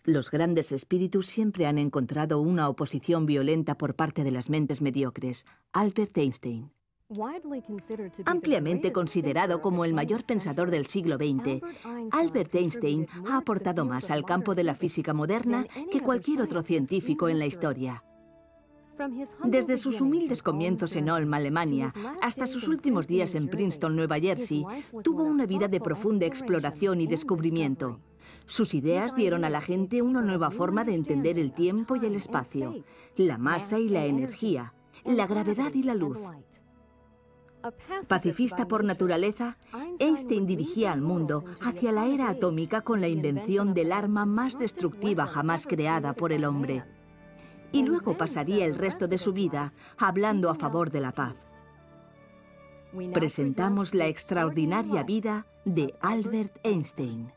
Los grandes espíritus siempre han encontrado una oposición violenta por parte de las mentes mediocres. Albert Einstein. Ampliamente considerado como el mayor pensador del siglo XX, Albert Einstein ha aportado más al campo de la física moderna que cualquier otro científico en la historia. Desde sus humildes comienzos en Ulm, Alemania, hasta sus últimos días en Princeton, Nueva Jersey, tuvo una vida de profunda exploración y descubrimiento. Sus ideas dieron a la gente una nueva forma de entender el tiempo y el espacio, la masa y la energía, la gravedad y la luz. Pacifista por naturaleza, Einstein dirigía al mundo hacia la era atómica con la invención del arma más destructiva jamás creada por el hombre. Y luego pasaría el resto de su vida hablando a favor de la paz. Presentamos la extraordinaria vida de Albert Einstein.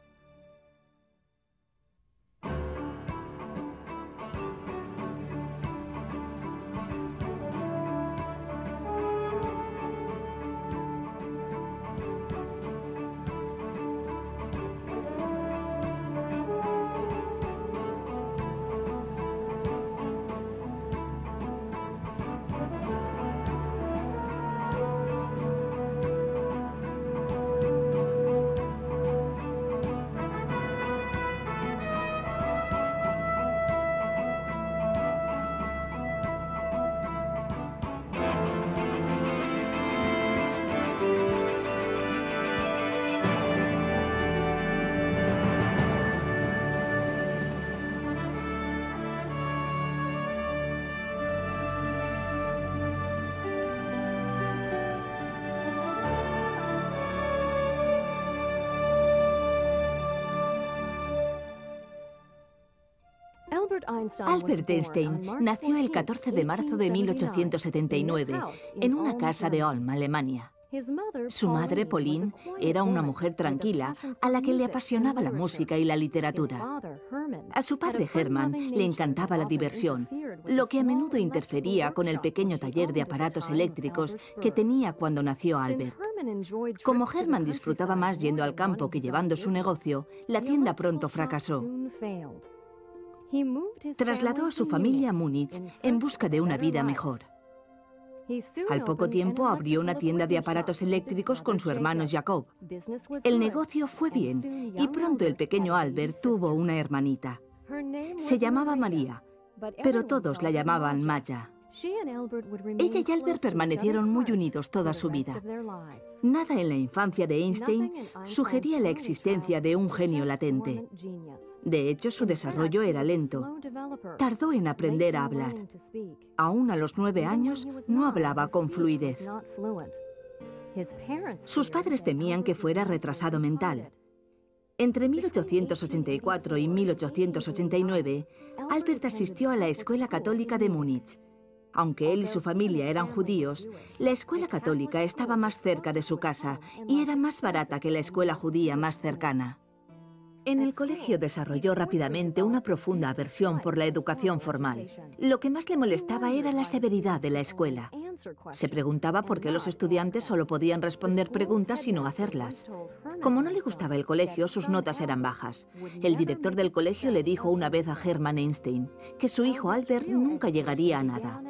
Albert Einstein nació el 14 de marzo de 1879 en una casa de Ulm, Alemania. Su madre, Pauline, era una mujer tranquila a la que le apasionaba la música y la literatura. A su padre, Hermann, le encantaba la diversión, lo que a menudo interfería con el pequeño taller de aparatos eléctricos que tenía cuando nació Albert. Como Hermann disfrutaba más yendo al campo que llevando su negocio, la tienda pronto fracasó. Trasladó a su familia a Múnich en busca de una vida mejor. Al poco tiempo abrió una tienda de aparatos eléctricos con su hermano Jacob. El negocio fue bien y pronto el pequeño Albert tuvo una hermanita. Se llamaba María, pero todos la llamaban Maya. Ella y Albert permanecieron muy unidos toda su vida. Nada en la infancia de Einstein sugería la existencia de un genio latente. De hecho, su desarrollo era lento. Tardó en aprender a hablar. Aún a los 9 años no hablaba con fluidez. Sus padres temían que fuera retrasado mental. Entre 1884 y 1889, Albert asistió a la Escuela Católica de Múnich. Aunque él y su familia eran judíos, la escuela católica estaba más cerca de su casa y era más barata que la escuela judía más cercana. En el colegio desarrolló rápidamente una profunda aversión por la educación formal. Lo que más le molestaba era la severidad de la escuela. Se preguntaba por qué los estudiantes solo podían responder preguntas y no hacerlas. Como no le gustaba el colegio, sus notas eran bajas. El director del colegio le dijo una vez a Hermann Einstein que su hijo Albert nunca llegaría a nada.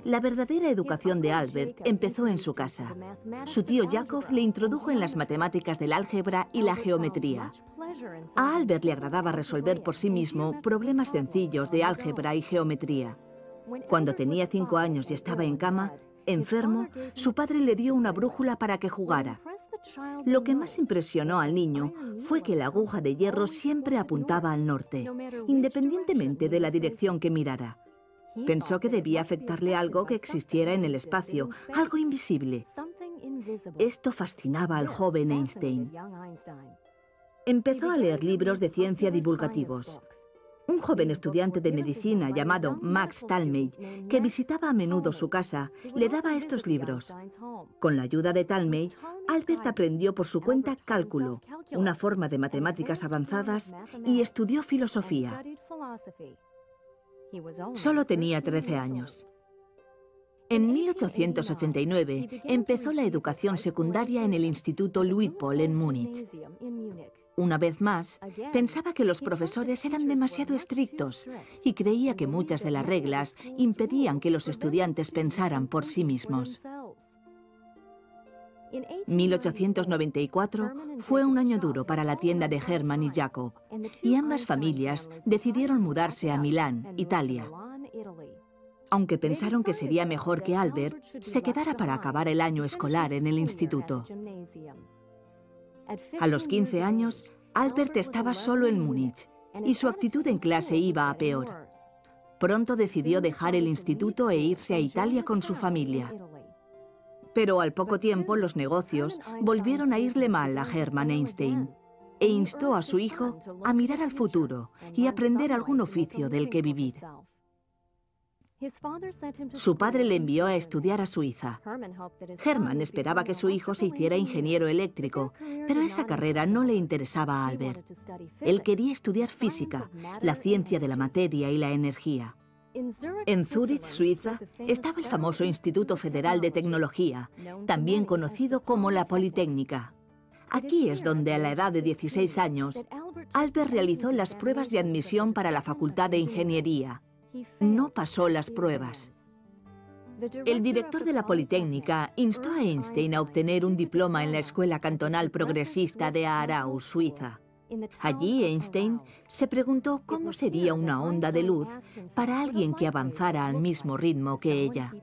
La verdadera educación de Albert empezó en su casa. Su tío Jacob le introdujo en las matemáticas del álgebra y la geometría. A Albert le agradaba resolver por sí mismo problemas sencillos de álgebra y geometría. Cuando tenía 5 años y estaba en cama, enfermo, su padre le dio una brújula para que jugara. Lo que más impresionó al niño fue que la aguja de hierro siempre apuntaba al norte, independientemente de la dirección que mirara. Pensó que debía afectarle algo que existiera en el espacio, algo invisible. Esto fascinaba al joven Einstein. Empezó a leer libros de ciencia divulgativos. Un joven estudiante de medicina llamado Max Talmey, que visitaba a menudo su casa, le daba estos libros. Con la ayuda de Talmey, Albert aprendió por su cuenta cálculo, una forma de matemáticas avanzadas, y estudió filosofía. Solo tenía 13 años. En 1889 empezó la educación secundaria en el Instituto Luitpold en Múnich. Una vez más, pensaba que los profesores eran demasiado estrictos y creía que muchas de las reglas impedían que los estudiantes pensaran por sí mismos. 1894 fue un año duro para la tienda de Hermann y Jacob, y ambas familias decidieron mudarse a Milán, Italia. Aunque pensaron que sería mejor que Albert se quedara para acabar el año escolar en el instituto. A los 15 años, Albert estaba solo en Múnich y su actitud en clase iba a peor. Pronto decidió dejar el instituto e irse a Italia con su familia. Pero al poco tiempo los negocios volvieron a irle mal a Hermann Einstein e instó a su hijo a mirar al futuro y aprender algún oficio del que vivir. Su padre le envió a estudiar a Suiza. Hermann esperaba que su hijo se hiciera ingeniero eléctrico, pero esa carrera no le interesaba a Albert. Él quería estudiar física, la ciencia de la materia y la energía. En Zúrich, Suiza, estaba el famoso Instituto Federal de Tecnología, también conocido como la Politécnica. Aquí es donde, a la edad de 16 años, Albert realizó las pruebas de admisión para la Facultad de Ingeniería. No pasó las pruebas. El director de la Politécnica instó a Einstein a obtener un diploma en la Escuela Cantonal Progresista de Aarau, Suiza. Allí Einstein se preguntó cómo sería una onda de luz para alguien que avanzara al mismo ritmo que ella.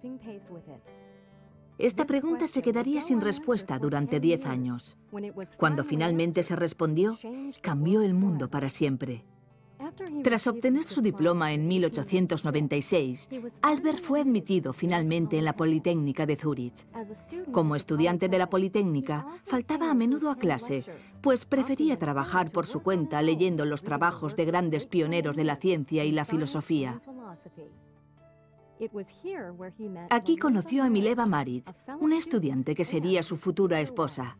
Esta pregunta se quedaría sin respuesta durante 10 años. Cuando finalmente se respondió, cambió el mundo para siempre. Tras obtener su diploma en 1896, Albert fue admitido finalmente en la Politécnica de Zúrich. Como estudiante de la Politécnica, faltaba a menudo a clase, pues prefería trabajar por su cuenta leyendo los trabajos de grandes pioneros de la ciencia y la filosofía. Aquí conoció a Mileva Maric, una estudiante que sería su futura esposa.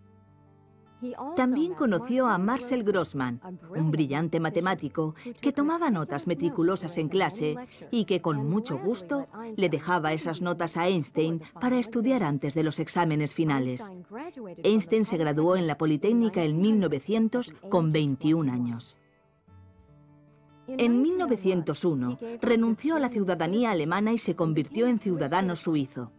También conoció a Marcel Grossmann, un brillante matemático que tomaba notas meticulosas en clase y que con mucho gusto le dejaba esas notas a Einstein para estudiar antes de los exámenes finales. Einstein se graduó en la Politécnica en 1900 con 21 años. En 1901 renunció a la ciudadanía alemana y se convirtió en ciudadano suizo.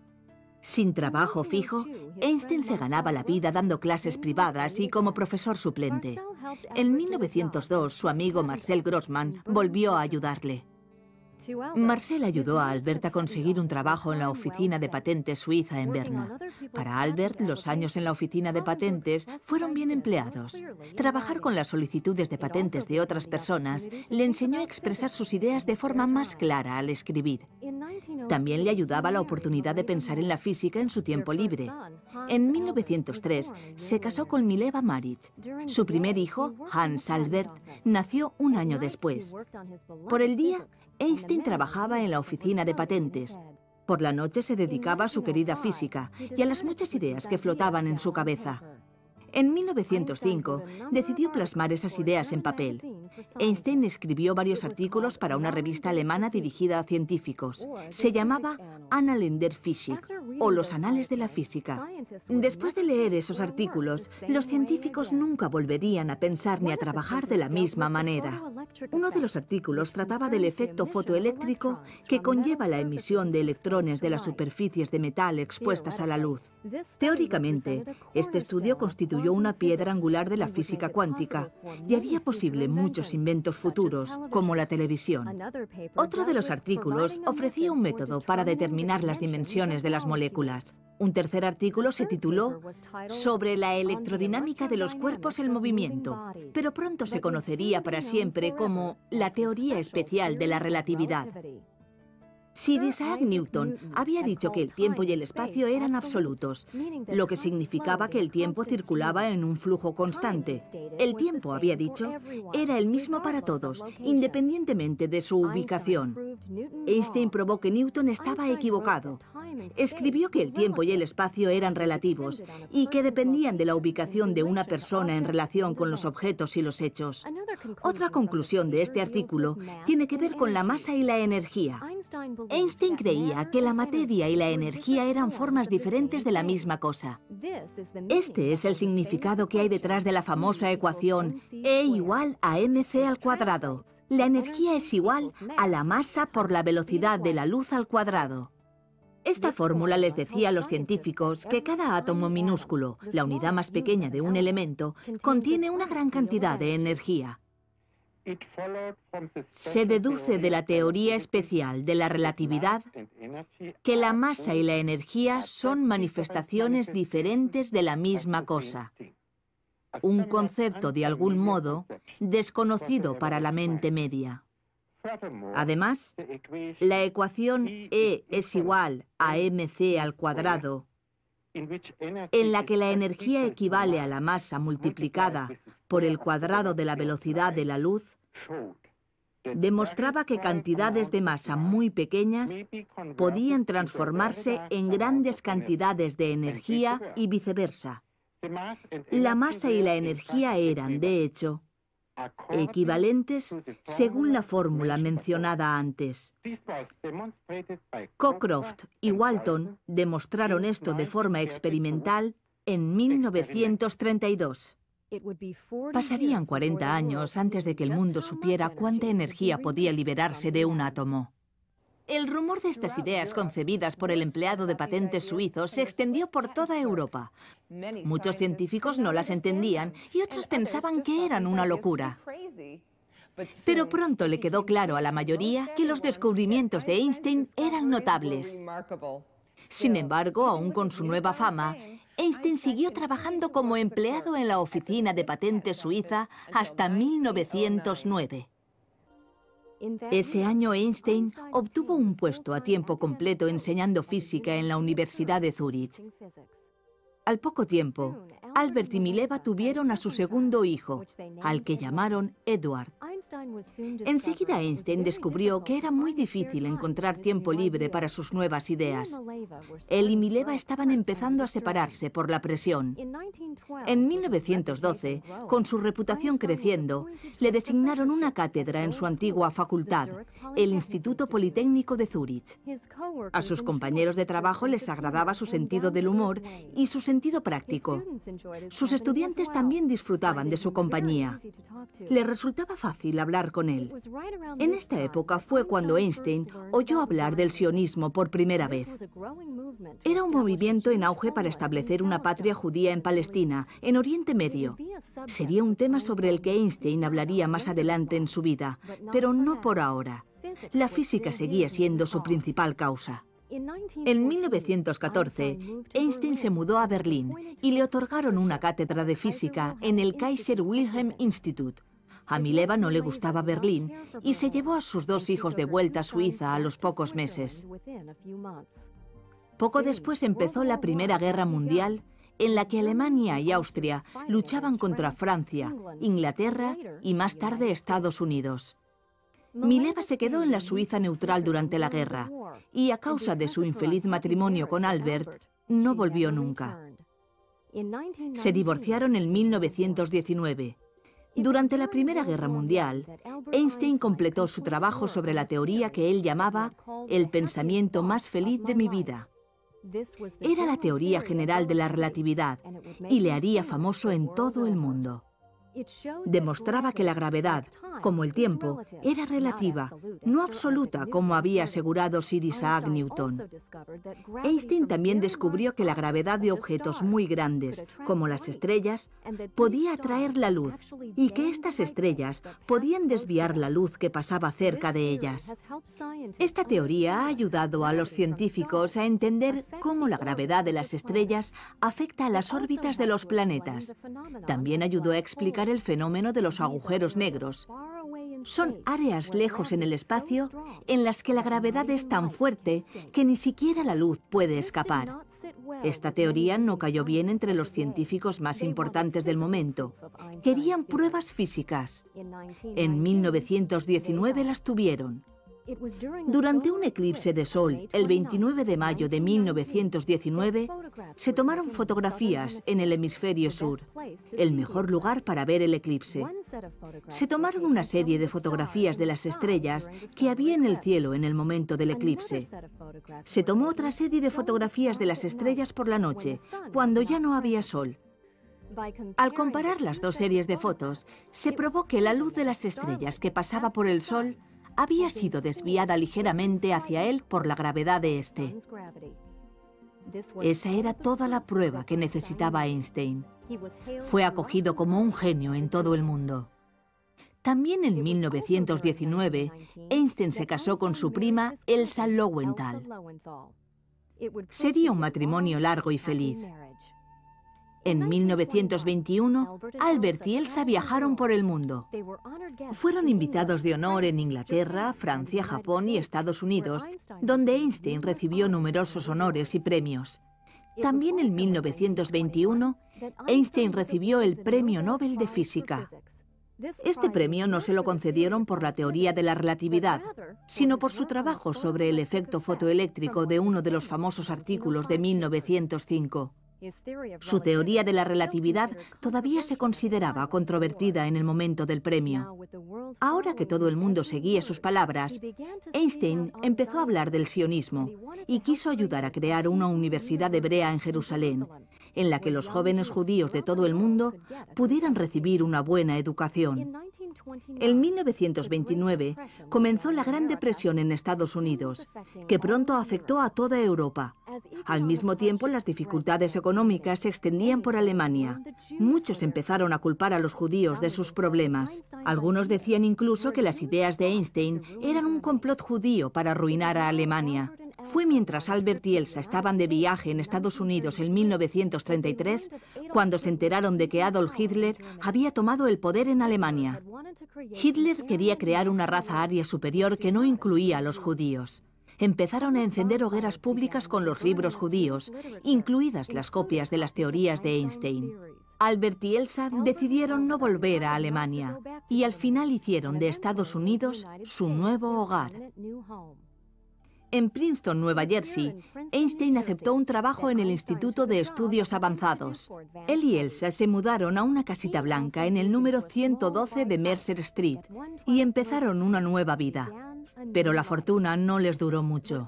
Sin trabajo fijo, Einstein se ganaba la vida dando clases privadas y como profesor suplente. En 1902, su amigo Marcel Grossmann volvió a ayudarle. Marcel ayudó a Albert a conseguir un trabajo en la oficina de patentes suiza en Berna. Para Albert, los años en la oficina de patentes fueron bien empleados. Trabajar con las solicitudes de patentes de otras personas le enseñó a expresar sus ideas de forma más clara al escribir. También le ayudaba la oportunidad de pensar en la física en su tiempo libre. En 1903 se casó con Mileva Maric. Su primer hijo, Hans Albert, nació un año después. Por el día, Einstein trabajaba en la oficina de patentes. Por la noche se dedicaba a su querida física y a las muchas ideas que flotaban en su cabeza. En 1905 decidió plasmar esas ideas en papel. Einstein escribió varios artículos para una revista alemana dirigida a científicos. Se llamaba Annalen der Physik, o los Anales de la Física. Después de leer esos artículos, los científicos nunca volverían a pensar ni a trabajar de la misma manera. Uno de los artículos trataba del efecto fotoeléctrico que conlleva la emisión de electrones de las superficies de metal expuestas a la luz. Teóricamente, este estudio constituyó una piedra angular de la física cuántica y haría posible muchos inventos futuros, como la televisión. Otro de los artículos ofrecía un método para determinar las dimensiones de las moléculas. Un tercer artículo se tituló Sobre la electrodinámica de los cuerpos en movimiento, pero pronto se conocería para siempre como la teoría especial de la relatividad. Sir Isaac Newton había dicho que el tiempo y el espacio eran absolutos, lo que significaba que el tiempo circulaba en un flujo constante. El tiempo, había dicho, era el mismo para todos, independientemente de su ubicación. Einstein probó que Newton estaba equivocado. escribió que el tiempo y el espacio eran relativos y que dependían de la ubicación de una persona en relación con los objetos y los hechos. Otra conclusión de este artículo tiene que ver con la masa y la energía. Einstein creía que la materia y la energía eran formas diferentes de la misma cosa. Este es el significado que hay detrás de la famosa ecuación E igual a mc al cuadrado. La energía es igual a la masa por la velocidad de la luz al cuadrado. Esta fórmula les decía a los científicos que cada átomo minúsculo, la unidad más pequeña de un elemento, contiene una gran cantidad de energía. Se deduce de la teoría especial de la relatividad que la masa y la energía son manifestaciones diferentes de la misma cosa. Un concepto, de algún modo, desconocido para la mente media. Además, la ecuación E es igual a mc al cuadrado, en la que la energía equivale a la masa multiplicada por el cuadrado de la velocidad de la luz, demostraba que cantidades de masa muy pequeñas podían transformarse en grandes cantidades de energía y viceversa. La masa y la energía eran, de hecho, equivalentes según la fórmula mencionada antes. Cockcroft y Walton demostraron esto de forma experimental en 1932. Pasarían 40 años antes de que el mundo supiera cuánta energía podía liberarse de un átomo. El rumor de estas ideas concebidas por el empleado de patentes suizo se extendió por toda Europa. Muchos científicos no las entendían y otros pensaban que eran una locura. Pero pronto le quedó claro a la mayoría que los descubrimientos de Einstein eran notables. Sin embargo, aún con su nueva fama, Einstein siguió trabajando como empleado en la oficina de patentes suiza hasta 1909. Ese año Einstein obtuvo un puesto a tiempo completo enseñando física en la Universidad de Zúrich. Al poco tiempo, Albert y Mileva tuvieron a su segundo hijo, al que llamaron Edward. Enseguida Einstein descubrió que era muy difícil encontrar tiempo libre para sus nuevas ideas. Él y Mileva estaban empezando a separarse por la presión. En 1912, con su reputación creciendo, le designaron una cátedra en su antigua facultad, el Instituto Politécnico de Zúrich. A sus compañeros de trabajo les agradaba su sentido del humor y su sentido práctico. Sus estudiantes también disfrutaban de su compañía. Les resultaba fácil hablar con él. En esta época fue cuando Einstein oyó hablar del sionismo por primera vez. Era un movimiento en auge para establecer una patria judía en Palestina, en Oriente Medio. Sería un tema sobre el que Einstein hablaría más adelante en su vida, pero no por ahora. La física seguía siendo su principal causa. En 1914, Einstein se mudó a Berlín y le otorgaron una cátedra de física en el Kaiser Wilhelm Institut. A Mileva no le gustaba Berlín y se llevó a sus dos hijos de vuelta a Suiza a los pocos meses. Poco después empezó la Primera Guerra Mundial, en la que Alemania y Austria luchaban contra Francia, Inglaterra y más tarde Estados Unidos. Mileva se quedó en la Suiza neutral durante la guerra y a causa de su infeliz matrimonio con Albert, no volvió nunca. Se divorciaron en 1919. Durante la Primera Guerra Mundial, Einstein completó su trabajo sobre la teoría que él llamaba el pensamiento más feliz de mi vida. Era la teoría general de la relatividad y le haría famoso en todo el mundo. Demostraba que la gravedad, como el tiempo, era relativa, no absoluta como había asegurado Sir Isaac Newton. Einstein también descubrió que la gravedad de objetos muy grandes, como las estrellas, podía atraer la luz y que estas estrellas podían desviar la luz que pasaba cerca de ellas. Esta teoría ha ayudado a los científicos a entender cómo la gravedad de las estrellas afecta a las órbitas de los planetas. También ayudó a explicar el fenómeno de los agujeros negros. Son áreas lejos en el espacio en las que la gravedad es tan fuerte que ni siquiera la luz puede escapar. Esta teoría no cayó bien entre los científicos más importantes del momento. Querían pruebas físicas. En 1919 las tuvieron. Durante un eclipse de sol, el 29 de mayo de 1919, se tomaron fotografías en el hemisferio sur, el mejor lugar para ver el eclipse. Se tomaron una serie de fotografías de las estrellas que había en el cielo en el momento del eclipse. Se tomó otra serie de fotografías de las estrellas por la noche, cuando ya no había sol. Al comparar las dos series de fotos, se probó que la luz de las estrellas que pasaba por el sol había sido desviada ligeramente hacia él por la gravedad de este. Esa era toda la prueba que necesitaba Einstein. Fue acogido como un genio en todo el mundo. También en 1919, Einstein se casó con su prima Elsa Lowenthal. Sería un matrimonio largo y feliz. En 1921, Albert y Elsa viajaron por el mundo. Fueron invitados de honor en Inglaterra, Francia, Japón y Estados Unidos, donde Einstein recibió numerosos honores y premios. También en 1921, Einstein recibió el Premio Nobel de Física. Este premio no se lo concedieron por la teoría de la relatividad, sino por su trabajo sobre el efecto fotoeléctrico de uno de los famosos artículos de 1905. Su teoría de la relatividad todavía se consideraba controvertida en el momento del premio. Ahora que todo el mundo seguía sus palabras, Einstein empezó a hablar del sionismo y quiso ayudar a crear una universidad hebrea en Jerusalén, en la que los jóvenes judíos de todo el mundo pudieran recibir una buena educación. En 1929 comenzó la Gran Depresión en Estados Unidos, que pronto afectó a toda Europa. Al mismo tiempo, las dificultades económicas se extendían por Alemania. Muchos empezaron a culpar a los judíos de sus problemas. Algunos decían incluso que las ideas de Einstein eran un complot judío para arruinar a Alemania. Fue mientras Albert y Elsa estaban de viaje en Estados Unidos en 1933 cuando se enteraron de que Adolf Hitler había tomado el poder en Alemania. Hitler quería crear una raza aria superior que no incluía a los judíos. Empezaron a encender hogueras públicas con los libros judíos, incluidas las copias de las teorías de Einstein. Albert y Elsa decidieron no volver a Alemania y al final hicieron de Estados Unidos su nuevo hogar. En Princeton, Nueva Jersey, Einstein aceptó un trabajo en el Instituto de Estudios Avanzados. Él y Elsa se mudaron a una casita blanca en el número 112 de Mercer Street y empezaron una nueva vida. Pero la fortuna no les duró mucho.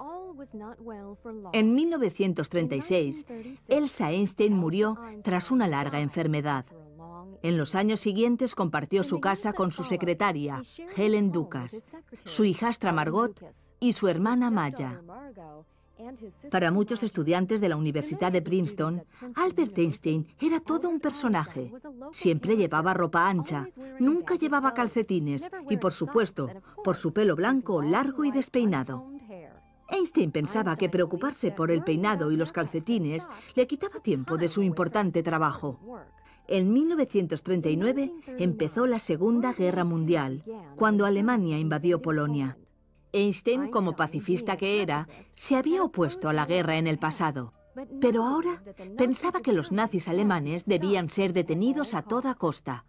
En 1936, Elsa Einstein murió tras una larga enfermedad. En los años siguientes compartió su casa con su secretaria, Helen Dukas, su hijastra Margot y su hermana Maya. Para muchos estudiantes de la Universidad de Princeton, Albert Einstein era todo un personaje. Siempre llevaba ropa ancha, nunca llevaba calcetines y, por supuesto, por su pelo blanco, largo y despeinado. Einstein pensaba que preocuparse por el peinado y los calcetines le quitaba tiempo de su importante trabajo. En 1939 empezó la Segunda Guerra Mundial, cuando Alemania invadió Polonia. Einstein, como pacifista que era, se había opuesto a la guerra en el pasado, pero ahora pensaba que los nazis alemanes debían ser detenidos a toda costa.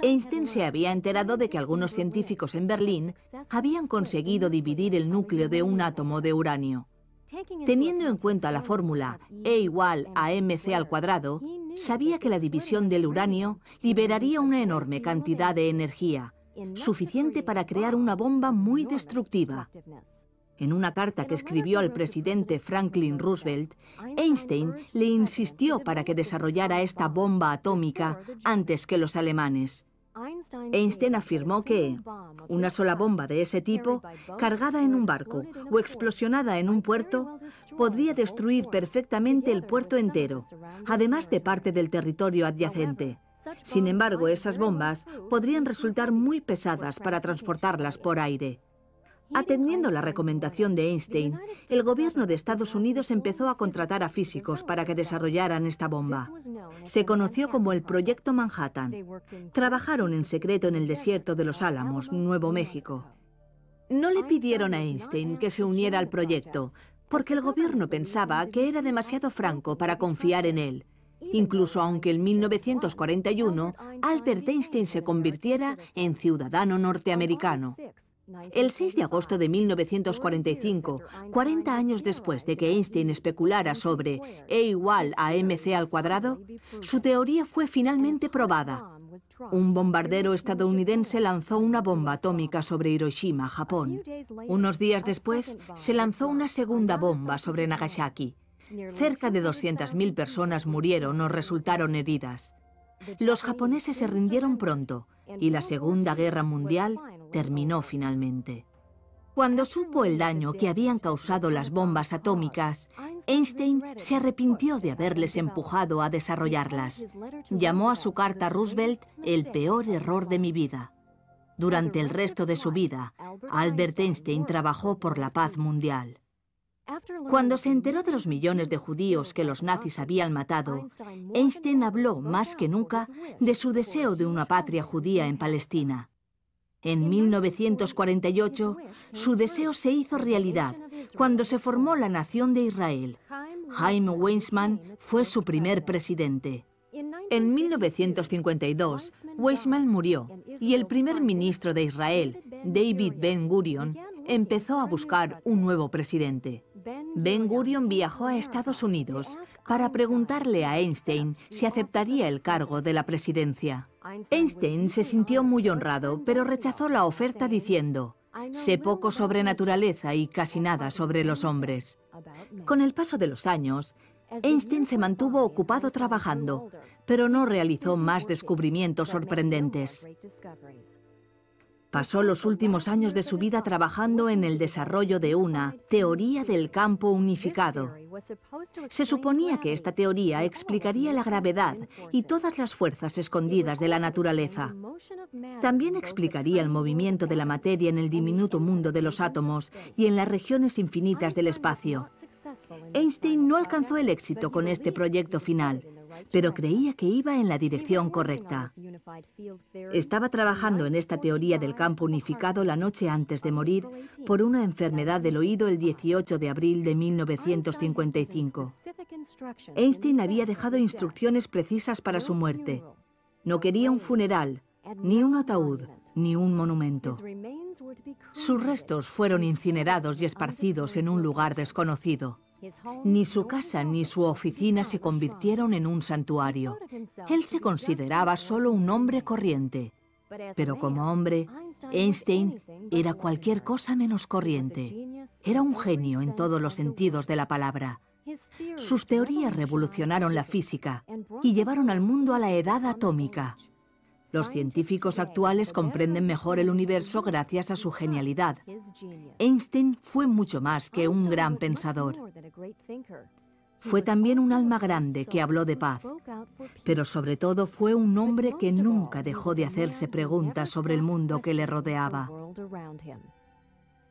Einstein se había enterado de que algunos científicos en Berlín habían conseguido dividir el núcleo de un átomo de uranio. Teniendo en cuenta la fórmula E igual a mc², sabía que la división del uranio liberaría una enorme cantidad de energía, suficiente para crear una bomba muy destructiva. En una carta que escribió al presidente Franklin Roosevelt, Einstein le insistió para que desarrollara esta bomba atómica antes que los alemanes. Einstein afirmó que una sola bomba de ese tipo, cargada en un barco o explosionada en un puerto, podría destruir perfectamente el puerto entero, además de parte del territorio adyacente. Sin embargo, esas bombas podrían resultar muy pesadas para transportarlas por aire. Atendiendo la recomendación de Einstein, el gobierno de Estados Unidos empezó a contratar a físicos para que desarrollaran esta bomba. Se conoció como el Proyecto Manhattan. Trabajaron en secreto en el desierto de Los Álamos, Nuevo México. No le pidieron a Einstein que se uniera al proyecto, porque el gobierno pensaba que era demasiado franco para confiar en él. Incluso aunque en 1941 Albert Einstein se convirtiera en ciudadano norteamericano. El 6 de agosto de 1945, 40 años después de que Einstein especulara sobre E igual a mc², su teoría fue finalmente probada. Un bombardero estadounidense lanzó una bomba atómica sobre Hiroshima, Japón. Unos días después, se lanzó una segunda bomba sobre Nagasaki. Cerca de 200.000 personas murieron o resultaron heridas. Los japoneses se rindieron pronto y la Segunda Guerra Mundial terminó finalmente. Cuando supo el daño que habían causado las bombas atómicas, Einstein se arrepintió de haberles empujado a desarrollarlas. Llamó a su carta a Roosevelt el peor error de mi vida. Durante el resto de su vida, Albert Einstein trabajó por la paz mundial. Cuando se enteró de los millones de judíos que los nazis habían matado, Einstein habló más que nunca de su deseo de una patria judía en Palestina. En 1948, su deseo se hizo realidad cuando se formó la Nación de Israel. Chaim Weizmann fue su primer presidente. En 1952, Weizmann murió y el primer ministro de Israel, David Ben-Gurion, empezó a buscar un nuevo presidente. Ben-Gurion viajó a Estados Unidos para preguntarle a Einstein si aceptaría el cargo de la presidencia. Einstein se sintió muy honrado, pero rechazó la oferta diciendo: «Sé poco sobre naturaleza y casi nada sobre los hombres». Con el paso de los años, Einstein se mantuvo ocupado trabajando, pero no realizó más descubrimientos sorprendentes. Pasó los últimos años de su vida trabajando en el desarrollo de una teoría del campo unificado. Se suponía que esta teoría explicaría la gravedad y todas las fuerzas escondidas de la naturaleza. También explicaría el movimiento de la materia en el diminuto mundo de los átomos y en las regiones infinitas del espacio. Einstein no alcanzó el éxito con este proyecto final, pero creía que iba en la dirección correcta. Estaba trabajando en esta teoría del campo unificado la noche antes de morir por una enfermedad del oído el 18 de abril de 1955. Einstein había dejado instrucciones precisas para su muerte. No quería un funeral, ni un ataúd, ni un monumento. Sus restos fueron incinerados y esparcidos en un lugar desconocido. Ni su casa ni su oficina se convirtieron en un santuario. Él se consideraba solo un hombre corriente. Pero como hombre, Einstein era cualquier cosa menos corriente. Era un genio en todos los sentidos de la palabra. Sus teorías revolucionaron la física y llevaron al mundo a la edad atómica. Los científicos actuales comprenden mejor el universo gracias a su genialidad. Einstein fue mucho más que un gran pensador. Fue también un alma grande que habló de paz, pero sobre todo fue un hombre que nunca dejó de hacerse preguntas sobre el mundo que le rodeaba.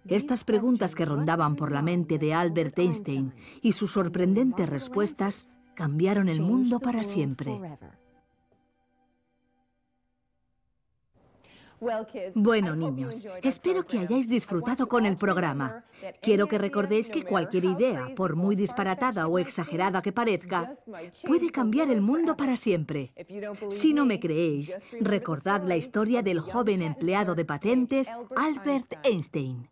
Estas preguntas que rondaban por la mente de Albert Einstein y sus sorprendentes respuestas cambiaron el mundo para siempre. Bueno, niños, espero que hayáis disfrutado con el programa. Quiero que recordéis que cualquier idea, por muy disparatada o exagerada que parezca, puede cambiar el mundo para siempre. Si no me creéis, recordad la historia del joven empleado de patentes, Albert Einstein.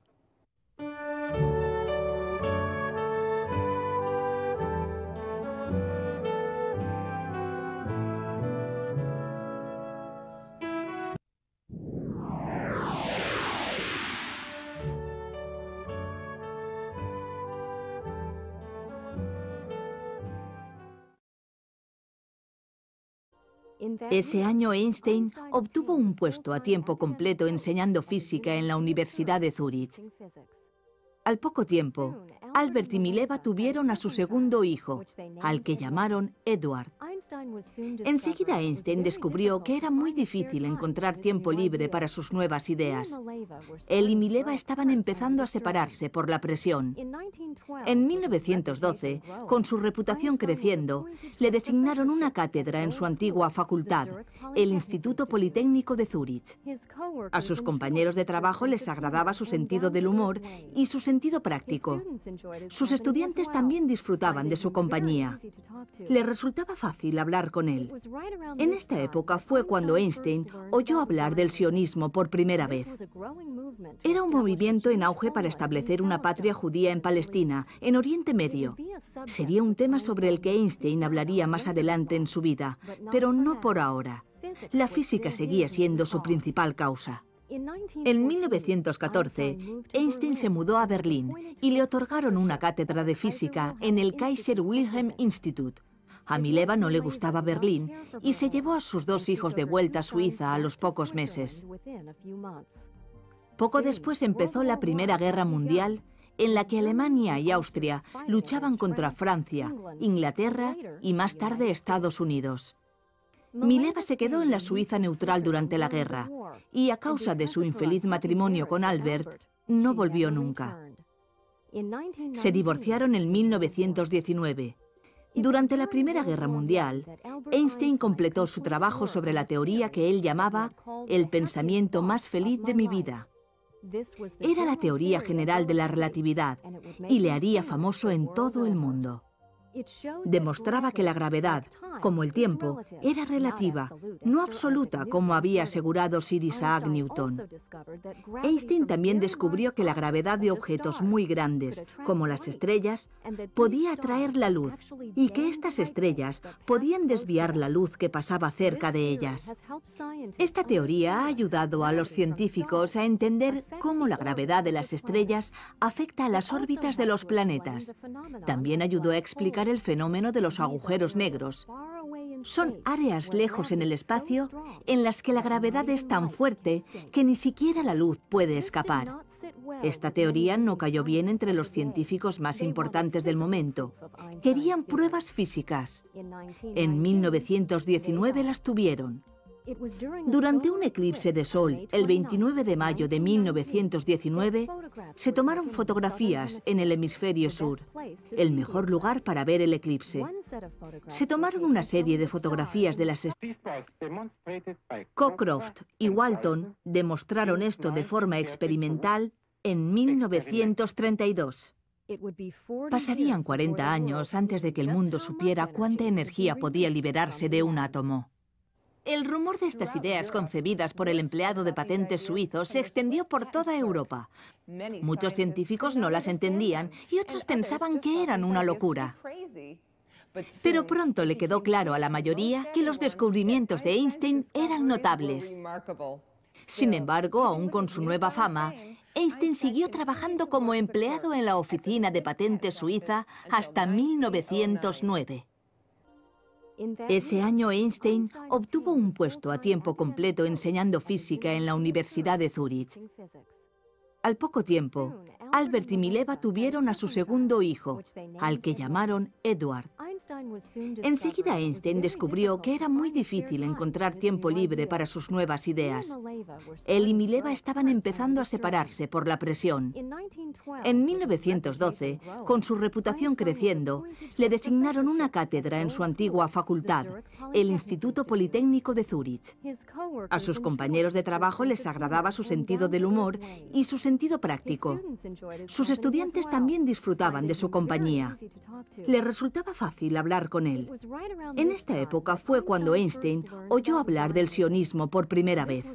Ese año Einstein obtuvo un puesto a tiempo completo enseñando física en la Universidad de Zúrich. Al poco tiempo, Albert y Mileva tuvieron a su segundo hijo, al que llamaron Edward. Enseguida Einstein descubrió que era muy difícil encontrar tiempo libre para sus nuevas ideas. Él y Mileva estaban empezando a separarse por la presión. En 1912, con su reputación creciendo, le designaron una cátedra en su antigua facultad, el Instituto Politécnico de Zúrich. A sus compañeros de trabajo les agradaba su sentido del humor y su sentido práctico. Sus estudiantes también disfrutaban de su compañía. Le resultaba fácil hablar con él. En esta época fue cuando Einstein oyó hablar del sionismo por primera vez. Era un movimiento en auge para establecer una patria judía en Palestina, en Oriente Medio. Sería un tema sobre el que Einstein hablaría más adelante en su vida, pero no por ahora. La física seguía siendo su principal causa. En 1914, Einstein se mudó a Berlín y le otorgaron una cátedra de física en el Kaiser Wilhelm Institut. A Mileva no le gustaba Berlín y se llevó a sus dos hijos de vuelta a Suiza a los pocos meses. Poco después empezó la Primera Guerra Mundial, en la que Alemania y Austria luchaban contra Francia, Inglaterra y más tarde Estados Unidos. Mileva se quedó en la Suiza neutral durante la guerra y a causa de su infeliz matrimonio con Albert, no volvió nunca. Se divorciaron en 1919. Durante la Primera Guerra Mundial, Einstein completó su trabajo sobre la teoría que él llamaba el pensamiento más feliz de mi vida. Era la teoría general de la relatividad y le haría famoso en todo el mundo. Demostraba que la gravedad, como el tiempo, era relativa, no absoluta como había asegurado Sir Isaac Newton. Einstein también descubrió que la gravedad de objetos muy grandes, como las estrellas, podía atraer la luz y que estas estrellas podían desviar la luz que pasaba cerca de ellas. Esta teoría ha ayudado a los científicos a entender cómo la gravedad de las estrellas afecta a las órbitas de los planetas. También ayudó a explicar el fenómeno de los agujeros negros. Son áreas lejos en el espacio en las que la gravedad es tan fuerte que ni siquiera la luz puede escapar. Esta teoría no cayó bien entre los científicos más importantes del momento. Querían pruebas físicas. En 1919 las tuvieron. Durante un eclipse de sol, el 29 de mayo de 1919, se tomaron fotografías en el hemisferio sur, el mejor lugar para ver el eclipse. Se tomaron una serie de fotografías de las estrellas. Cockcroft y Walton demostraron esto de forma experimental en 1932. Pasarían 40 años antes de que el mundo supiera cuánta energía podía liberarse de un átomo. El rumor de estas ideas concebidas por el empleado de patentes suizo se extendió por toda Europa. Muchos científicos no las entendían y otros pensaban que eran una locura. Pero pronto le quedó claro a la mayoría que los descubrimientos de Einstein eran notables. Sin embargo, aún con su nueva fama, Einstein siguió trabajando como empleado en la oficina de patentes suiza hasta 1909. Ese año Einstein obtuvo un puesto a tiempo completo enseñando física en la Universidad de Zúrich. Al poco tiempo, Albert y Mileva tuvieron a su segundo hijo, al que llamaron Edward. Enseguida Einstein descubrió que era muy difícil encontrar tiempo libre para sus nuevas ideas. Él y Mileva estaban empezando a separarse por la presión. En 1912, con su reputación creciendo, le designaron una cátedra en su antigua facultad, el Instituto Politécnico de Zúrich. A sus compañeros de trabajo les agradaba su sentido del humor y su sentido práctico. Sus estudiantes también disfrutaban de su compañía. Le resultaba fácil hablar con él. En esta época fue cuando Einstein oyó hablar del sionismo por primera vez.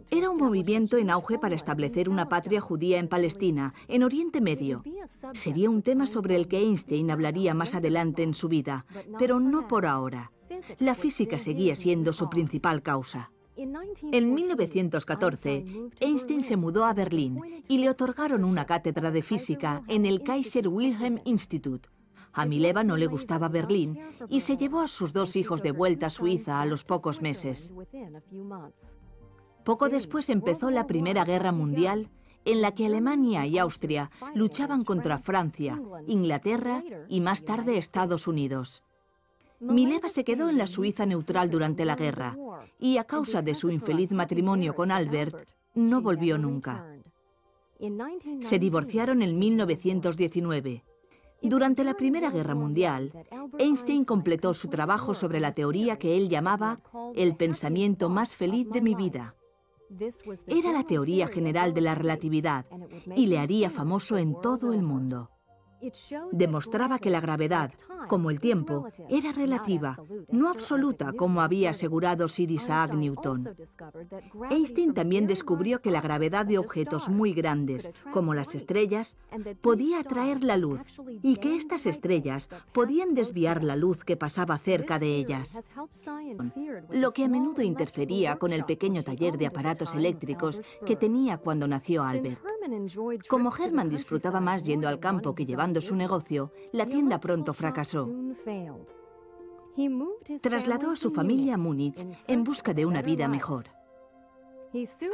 Era un movimiento en auge para establecer una patria judía en Palestina, en Oriente Medio. Sería un tema sobre el que Einstein hablaría más adelante en su vida, pero no por ahora. La física seguía siendo su principal causa. En 1914, Einstein se mudó a Berlín y le otorgaron una cátedra de física en el Kaiser Wilhelm Institut. A Mileva no le gustaba Berlín y se llevó a sus dos hijos de vuelta a Suiza a los pocos meses. Poco después empezó la Primera Guerra Mundial, en la que Alemania y Austria luchaban contra Francia, Inglaterra y más tarde Estados Unidos. Mileva se quedó en la Suiza neutral durante la guerra y a causa de su infeliz matrimonio con Albert, no volvió nunca. Se divorciaron en 1919. Durante la Primera Guerra Mundial, Einstein completó su trabajo sobre la teoría que él llamaba el pensamiento más feliz de mi vida. Era la teoría general de la relatividad y le haría famoso en todo el mundo. Demostraba que la gravedad, como el tiempo, era relativa, no absoluta, como había asegurado Sir Isaac Newton. Einstein también descubrió que la gravedad de objetos muy grandes, como las estrellas, podía atraer la luz y que estas estrellas podían desviar la luz que pasaba cerca de ellas, lo que a menudo interfería con el pequeño taller de aparatos eléctricos que tenía cuando nació Albert. Como Hermann disfrutaba más yendo al campo que llevando su negocio, la tienda pronto fracasó. Trasladó a su familia a Múnich en busca de una vida mejor.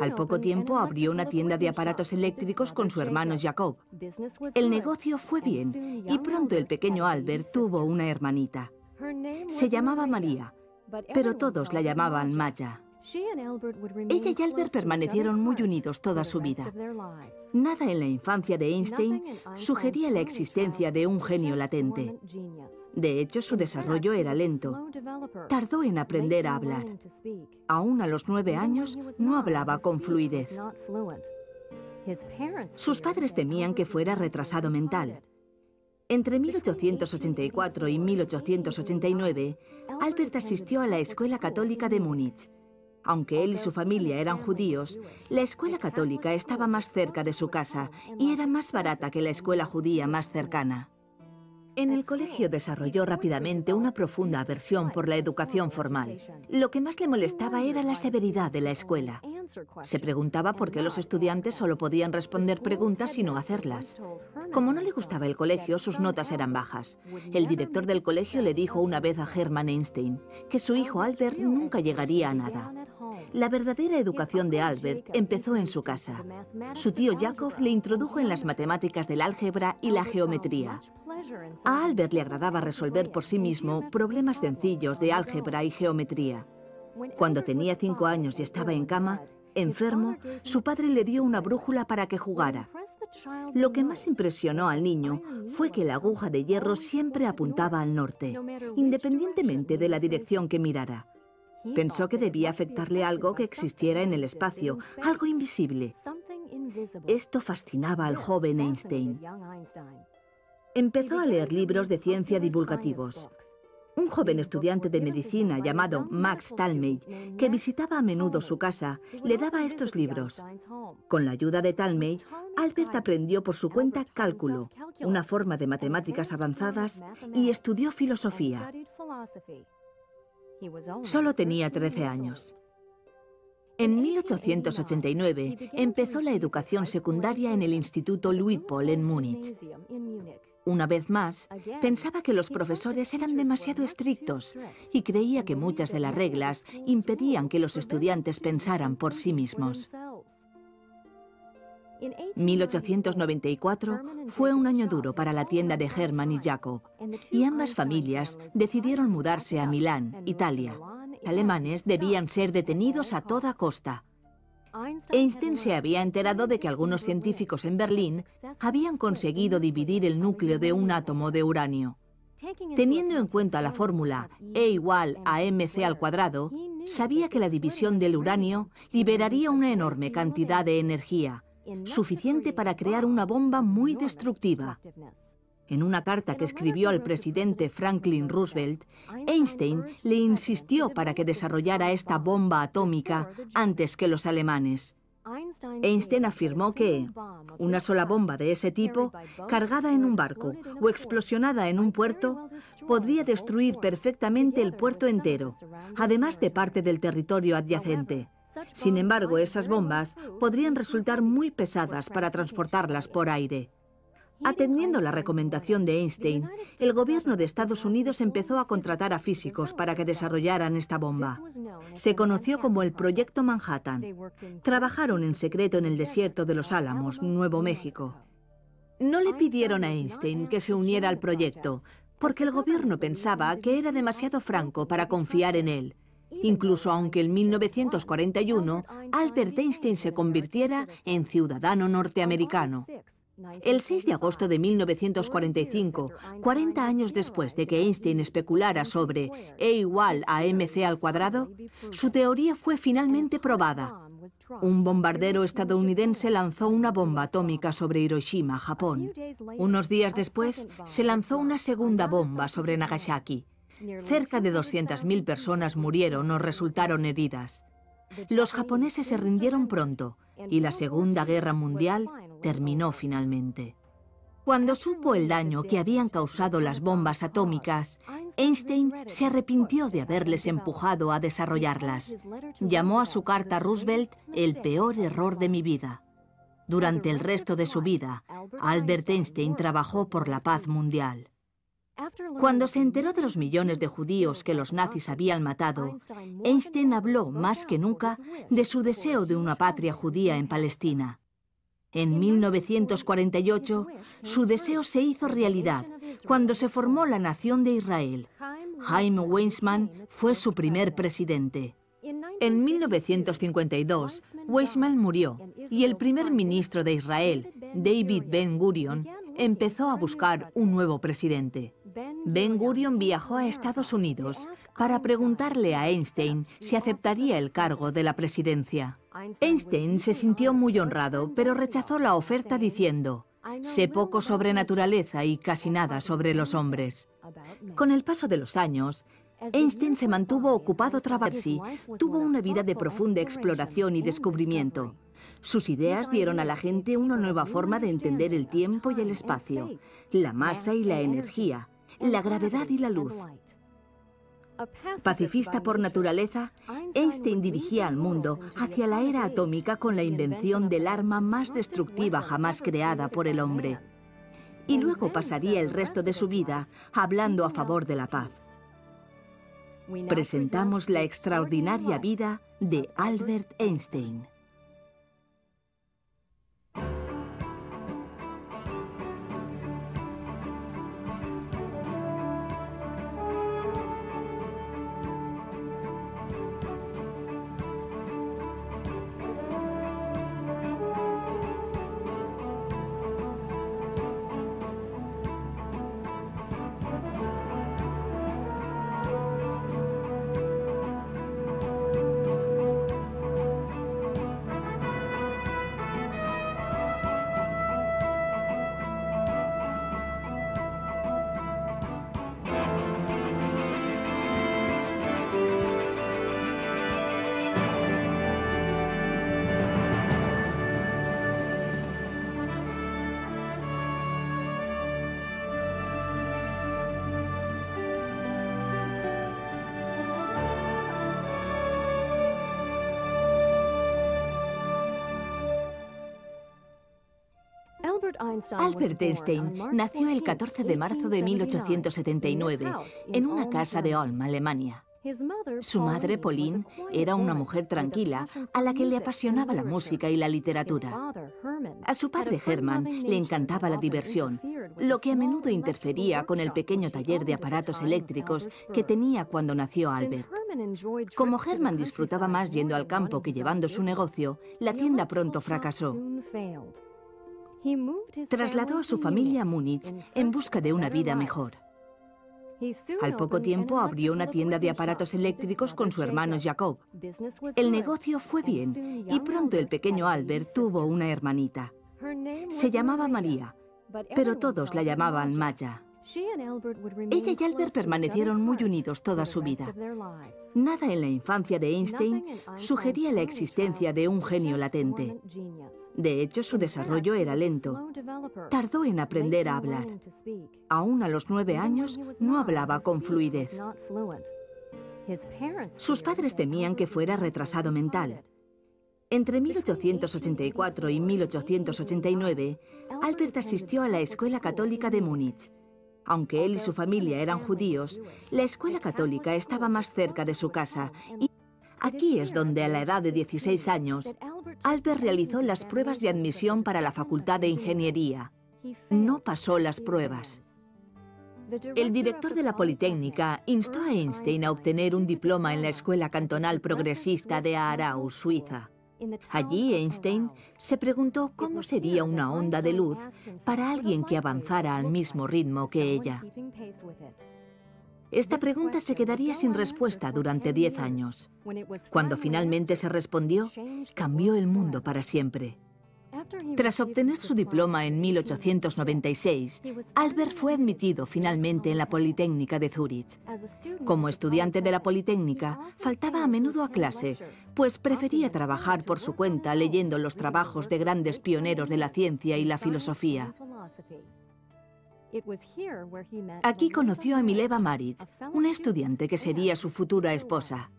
Al poco tiempo abrió una tienda de aparatos eléctricos con su hermano Jacob. El negocio fue bien y pronto el pequeño Albert tuvo una hermanita. Se llamaba María, pero todos la llamaban Maya. Ella y Albert permanecieron muy unidos toda su vida. Nada en la infancia de Einstein sugería la existencia de un genio latente. De hecho, su desarrollo era lento. Tardó en aprender a hablar. Aún a los 9 años no hablaba con fluidez. Sus padres temían que fuera retrasado mental. Entre 1884 y 1889, Albert asistió a la Escuela Católica de Múnich. Aunque él y su familia eran judíos, la escuela católica estaba más cerca de su casa y era más barata que la escuela judía más cercana. En el colegio desarrolló rápidamente una profunda aversión por la educación formal. Lo que más le molestaba era la severidad de la escuela. Se preguntaba por qué los estudiantes solo podían responder preguntas y no hacerlas. Como no le gustaba el colegio, sus notas eran bajas. El director del colegio le dijo una vez a Hermann Einstein que su hijo Albert nunca llegaría a nada. La verdadera educación de Albert empezó en su casa. Su tío Jacob le introdujo en las matemáticas del álgebra y la geometría. A Albert le agradaba resolver por sí mismo problemas sencillos de álgebra y geometría. Cuando tenía 5 años y estaba en cama, enfermo, su padre le dio una brújula para que jugara. Lo que más impresionó al niño fue que la aguja de hierro siempre apuntaba al norte, independientemente de la dirección que mirara. Pensó que debía afectarle algo que existiera en el espacio, algo invisible. Esto fascinaba al joven Einstein. Empezó a leer libros de ciencia divulgativos. Un joven estudiante de medicina llamado Max Talmey, que visitaba a menudo su casa, le daba estos libros. Con la ayuda de Talmey, Albert aprendió por su cuenta cálculo, una forma de matemáticas avanzadas, y estudió filosofía. Solo tenía 13 años. En 1889 empezó la educación secundaria en el Instituto Luitpold en Múnich. Una vez más, pensaba que los profesores eran demasiado estrictos y creía que muchas de las reglas impedían que los estudiantes pensaran por sí mismos. 1894 fue un año duro para la tienda de Hermann y Jacob, y ambas familias decidieron mudarse a Milán, Italia. Los alemanes debían ser detenidos a toda costa. Einstein se había enterado de que algunos científicos en Berlín habían conseguido dividir el núcleo de un átomo de uranio. Teniendo en cuenta la fórmula E igual a mc², sabía que la división del uranio liberaría una enorme cantidad de energía, suficiente para crear una bomba muy destructiva. En una carta que escribió al presidente Franklin Roosevelt, Einstein le insistió para que desarrollara esta bomba atómica antes que los alemanes. Einstein afirmó que una sola bomba de ese tipo, cargada en un barco o explosionada en un puerto, podría destruir perfectamente el puerto entero, además de parte del territorio adyacente. Sin embargo, esas bombas podrían resultar muy pesadas para transportarlas por aire. Atendiendo la recomendación de Einstein, el gobierno de Estados Unidos empezó a contratar a físicos para que desarrollaran esta bomba. Se conoció como el Proyecto Manhattan. Trabajaron en secreto en el desierto de los Álamos, Nuevo México. No le pidieron a Einstein que se uniera al proyecto, porque el gobierno pensaba que era demasiado franco para confiar en él. Incluso aunque en 1941 Albert Einstein se convirtiera en ciudadano norteamericano. El 6 de agosto de 1945, 40 años después de que Einstein especulara sobre E igual a mc², su teoría fue finalmente probada. Un bombardero estadounidense lanzó una bomba atómica sobre Hiroshima, Japón. Unos días después, se lanzó una segunda bomba sobre Nagasaki. Cerca de 200.000 personas murieron o resultaron heridas. Los japoneses se rindieron pronto y la Segunda Guerra Mundial terminó finalmente. Cuando supo el daño que habían causado las bombas atómicas, Einstein se arrepintió de haberles empujado a desarrollarlas. Llamó a su carta a Roosevelt el peor error de mi vida. Durante el resto de su vida, Albert Einstein trabajó por la paz mundial. Cuando se enteró de los millones de judíos que los nazis habían matado, Einstein habló más que nunca de su deseo de una patria judía en Palestina. En 1948, su deseo se hizo realidad cuando se formó la Nación de Israel. Chaim Weizmann fue su primer presidente. En 1952, Weizmann murió y el primer ministro de Israel, David Ben-Gurion, empezó a buscar un nuevo presidente. Ben-Gurion viajó a Estados Unidos para preguntarle a Einstein si aceptaría el cargo de la presidencia. Einstein se sintió muy honrado, pero rechazó la oferta diciendo: «Sé poco sobre naturaleza y casi nada sobre los hombres». Con el paso de los años, Einstein se mantuvo ocupado trabajando. Tuvo una vida de profunda exploración y descubrimiento. Sus ideas dieron a la gente una nueva forma de entender el tiempo y el espacio, la masa y la energía, la gravedad y la luz. Pacifista por naturaleza, Einstein dirigía al mundo hacia la era atómica con la invención del arma más destructiva jamás creada por el hombre. Y luego pasaría el resto de su vida hablando a favor de la paz. Presentamos la extraordinaria vida de Albert Einstein. Albert Einstein nació el 14 de marzo de 1879 en una casa de Ulm, Alemania. Su madre, Pauline, era una mujer tranquila a la que le apasionaba la música y la literatura. A su padre, Hermann, le encantaba la diversión, lo que a menudo interfería con el pequeño taller de aparatos eléctricos que tenía cuando nació Albert. Como Hermann disfrutaba más yendo al campo que llevando su negocio, la tienda pronto fracasó. Trasladó a su familia a Múnich en busca de una vida mejor. Al poco tiempo abrió una tienda de aparatos eléctricos con su hermano Jacob. El negocio fue bien y pronto el pequeño Albert tuvo una hermanita. Se llamaba María, pero todos la llamaban Maya. Ella y Albert permanecieron muy unidos toda su vida. Nada en la infancia de Einstein sugería la existencia de un genio latente. De hecho, su desarrollo era lento. Tardó en aprender a hablar. Aún a los 9 años no hablaba con fluidez. Sus padres temían que fuera retrasado mental. Entre 1884 y 1889, Albert asistió a la Escuela Católica de Múnich. Aunque él y su familia eran judíos, la escuela católica estaba más cerca de su casa y aquí es donde a la edad de 16 años, Albert realizó las pruebas de admisión para la Facultad de Ingeniería. No pasó las pruebas. El director de la Politécnica instó a Einstein a obtener un diploma en la Escuela Cantonal Progresista de Aarau, Suiza. Allí Einstein se preguntó cómo sería una onda de luz para alguien que avanzara al mismo ritmo que ella. Esta pregunta se quedaría sin respuesta durante 10 años. Cuando finalmente se respondió, cambió el mundo para siempre. Tras obtener su diploma en 1896, Albert fue admitido finalmente en la Politécnica de Zúrich. Como estudiante de la Politécnica, faltaba a menudo a clase, pues prefería trabajar por su cuenta leyendo los trabajos de grandes pioneros de la ciencia y la filosofía. Aquí conoció a Mileva Maric, una estudiante que sería su futura esposa.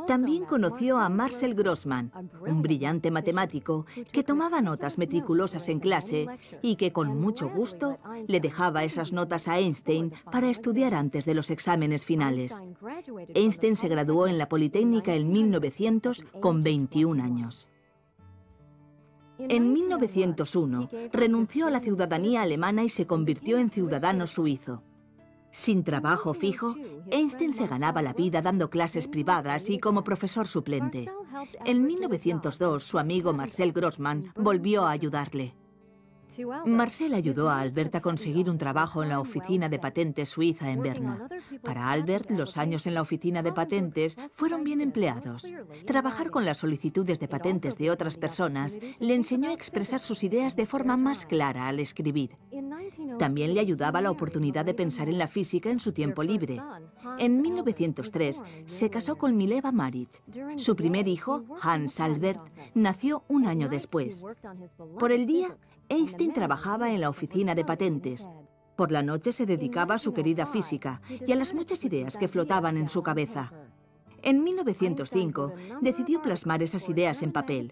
También conoció a Marcel Grossmann, un brillante matemático que tomaba notas meticulosas en clase y que con mucho gusto le dejaba esas notas a Einstein para estudiar antes de los exámenes finales. Einstein se graduó en la Politécnica en 1900 con 21 años. En 1901 renunció a la ciudadanía alemana y se convirtió en ciudadano suizo. Sin trabajo fijo, Einstein se ganaba la vida dando clases privadas y como profesor suplente. En 1902, su amigo Marcel Grossmann volvió a ayudarle. Marcel ayudó a Albert a conseguir un trabajo en la oficina de patentes suiza en Berna. Para Albert, los años en la oficina de patentes fueron bien empleados. Trabajar con las solicitudes de patentes de otras personas le enseñó a expresar sus ideas de forma más clara al escribir. También le ayudaba la oportunidad de pensar en la física en su tiempo libre. En 1903 se casó con Mileva Maric. Su primer hijo, Hans Albert, nació un año después. Por el día, Einstein trabajaba en la oficina de patentes. Por la noche se dedicaba a su querida física y a las muchas ideas que flotaban en su cabeza. En 1905 decidió plasmar esas ideas en papel.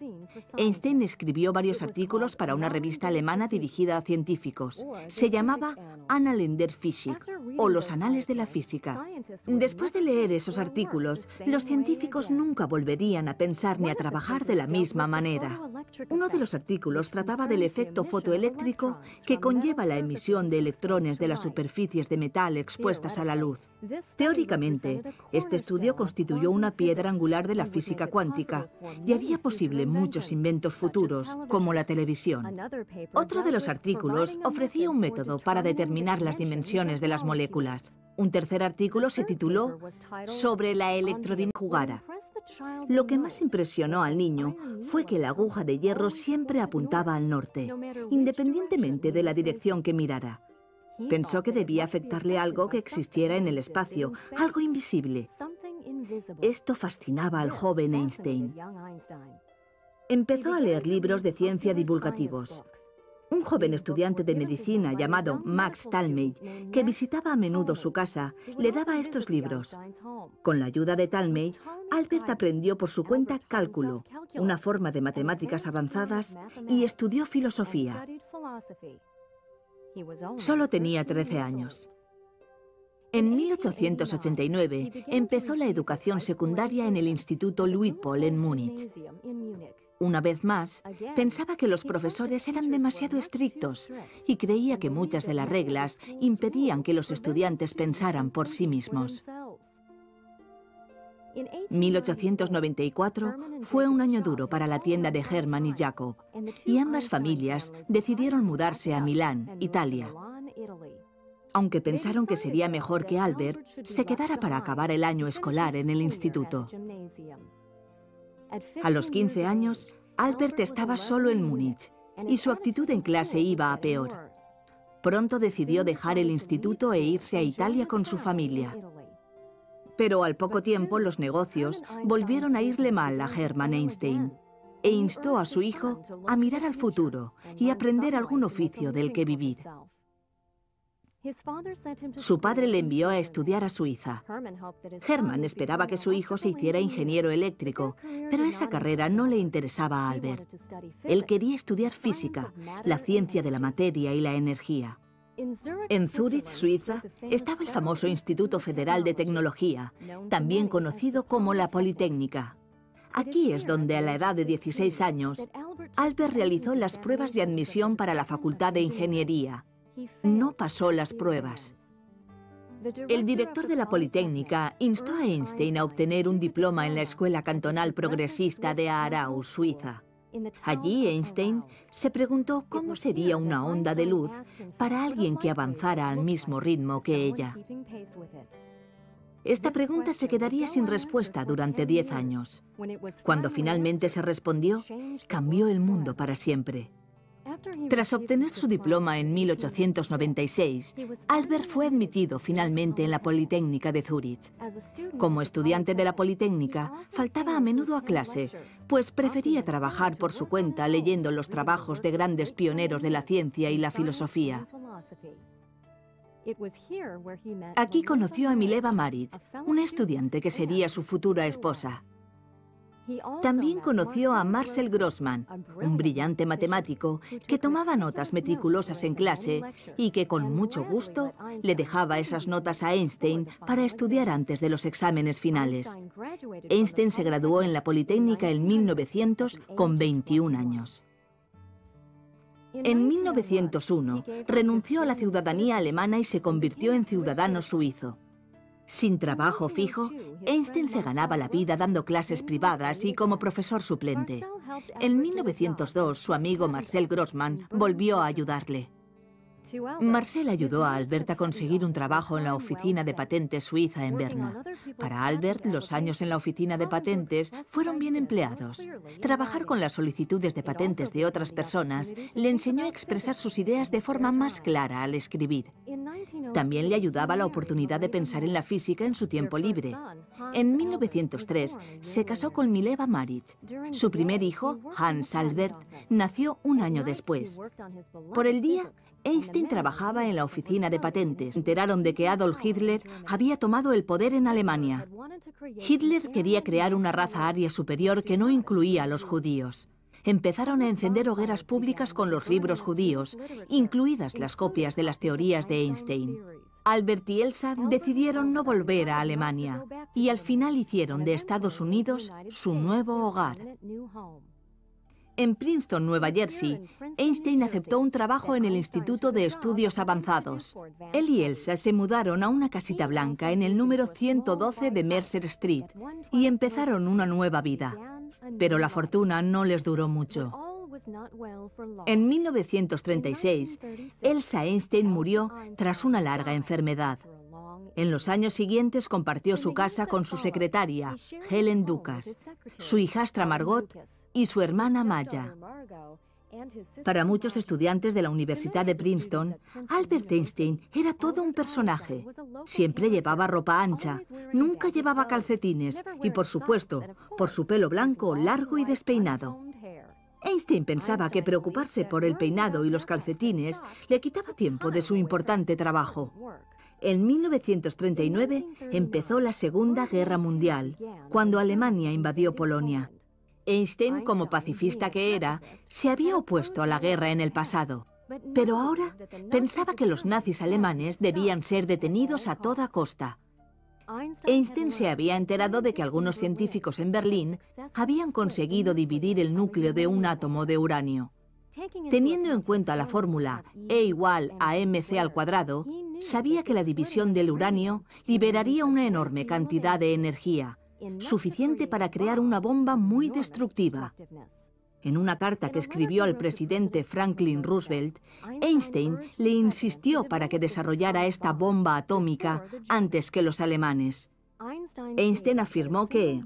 Einstein escribió varios artículos para una revista alemana dirigida a científicos. Se llamaba Annalen der Physik, o los Anales de la Física. Después de leer esos artículos, los científicos nunca volverían a pensar ni a trabajar de la misma manera. Uno de los artículos trataba del efecto fotoeléctrico que conlleva la emisión de electrones de las superficies de metal expuestas a la luz. Teóricamente, este estudio constituyó una piedra angular de la física cuántica y haría posible muchos inventos futuros, como la televisión. Otro de los artículos ofrecía un método para determinar las dimensiones de las moléculas. Un tercer artículo se tituló Sobre la electrodinámica jugara. Lo que más impresionó al niño fue que la aguja de hierro siempre apuntaba al norte, independientemente de la dirección que mirara. Pensó que debía afectarle algo que existiera en el espacio, algo invisible. Esto fascinaba al joven Einstein. Empezó a leer libros de ciencia divulgativos. Un joven estudiante de medicina llamado Max Talmey, que visitaba a menudo su casa, le daba estos libros. Con la ayuda de Talmey, Albert aprendió por su cuenta cálculo, una forma de matemáticas avanzadas, y estudió filosofía. Solo tenía 13 años. En 1889 empezó la educación secundaria en el Instituto Luitpold en Múnich. Una vez más, pensaba que los profesores eran demasiado estrictos y creía que muchas de las reglas impedían que los estudiantes pensaran por sí mismos. 1894 fue un año duro para la tienda de Hermann y Jacob, y ambas familias decidieron mudarse a Milán, Italia. Aunque pensaron que sería mejor que Albert se quedara para acabar el año escolar en el instituto. A los 15 años, Albert estaba solo en Múnich y su actitud en clase iba a peor. Pronto decidió dejar el instituto e irse a Italia con su familia. Pero al poco tiempo los negocios volvieron a irle mal a Hermann Einstein e instó a su hijo a mirar al futuro y aprender algún oficio del que vivir. Su padre le envió a estudiar a Suiza. Hermann esperaba que su hijo se hiciera ingeniero eléctrico, pero esa carrera no le interesaba a Albert. Él quería estudiar física, la ciencia de la materia y la energía. En Zúrich, Suiza, estaba el famoso Instituto Federal de Tecnología, también conocido como la Politécnica. Aquí es donde, a la edad de 16 años, Albert realizó las pruebas de admisión para la Facultad de Ingeniería. No pasó las pruebas. El director de la Politécnica instó a Einstein a obtener un diploma en la Escuela Cantonal Progresista de Aarau, Suiza. Allí Einstein se preguntó cómo sería una onda de luz para alguien que avanzara al mismo ritmo que ella. Esta pregunta se quedaría sin respuesta durante 10 años. Cuando finalmente se respondió, cambió el mundo para siempre. Tras obtener su diploma en 1896, Albert fue admitido finalmente en la Politécnica de Zúrich. Como estudiante de la Politécnica, faltaba a menudo a clase, pues prefería trabajar por su cuenta leyendo los trabajos de grandes pioneros de la ciencia y la filosofía. Aquí conoció a Mileva Maric, una estudiante que sería su futura esposa. También conoció a Marcel Grossmann, un brillante matemático que tomaba notas meticulosas en clase y que con mucho gusto le dejaba esas notas a Einstein para estudiar antes de los exámenes finales. Einstein se graduó en la Politécnica en 1900 con 21 años. En 1901 renunció a la ciudadanía alemana y se convirtió en ciudadano suizo. Sin trabajo fijo, Einstein se ganaba la vida dando clases privadas y como profesor suplente. En 1902, su amigo Marcel Grossmann volvió a ayudarle. Marcel ayudó a Albert a conseguir un trabajo en la oficina de patentes suiza en Berna. Para Albert, los años en la oficina de patentes fueron bien empleados. Trabajar con las solicitudes de patentes de otras personas le enseñó a expresar sus ideas de forma más clara al escribir. También le ayudaba la oportunidad de pensar en la física en su tiempo libre. En 1903 se casó con Mileva Maric. Su primer hijo, Hans Albert, nació un año después. Por el día, Einstein trabajaba en la oficina de patentes. Se enteraron de que Adolf Hitler había tomado el poder en Alemania. Hitler quería crear una raza aria superior que no incluía a los judíos. Empezaron a encender hogueras públicas con los libros judíos, incluidas las copias de las teorías de Einstein. Albert y Elsa decidieron no volver a Alemania y al final hicieron de Estados Unidos su nuevo hogar. En Princeton, Nueva Jersey, Einstein aceptó un trabajo en el Instituto de Estudios Avanzados. Él y Elsa se mudaron a una casita blanca en el número 112 de Mercer Street y empezaron una nueva vida. Pero la fortuna no les duró mucho. En 1936, Elsa Einstein murió tras una larga enfermedad. En los años siguientes compartió su casa con su secretaria, Helen Dukas, su hijastra Margot y su hermana Maya. Para muchos estudiantes de la Universidad de Princeton, Albert Einstein era todo un personaje. Siempre llevaba ropa ancha, nunca llevaba calcetines y, por supuesto, por su pelo blanco, largo y despeinado. Einstein pensaba que preocuparse por el peinado y los calcetines le quitaba tiempo de su importante trabajo. En 1939 empezó la Segunda Guerra Mundial, cuando Alemania invadió Polonia. Einstein, como pacifista que era, se había opuesto a la guerra en el pasado, pero ahora pensaba que los nazis alemanes debían ser detenidos a toda costa. Einstein se había enterado de que algunos científicos en Berlín habían conseguido dividir el núcleo de un átomo de uranio. Teniendo en cuenta la fórmula E igual a mc², sabía que la división del uranio liberaría una enorme cantidad de energía, suficiente para crear una bomba muy destructiva. En una carta que escribió al presidente Franklin Roosevelt, Einstein le insistió para que desarrollara esta bomba atómica antes que los alemanes. Einstein afirmó que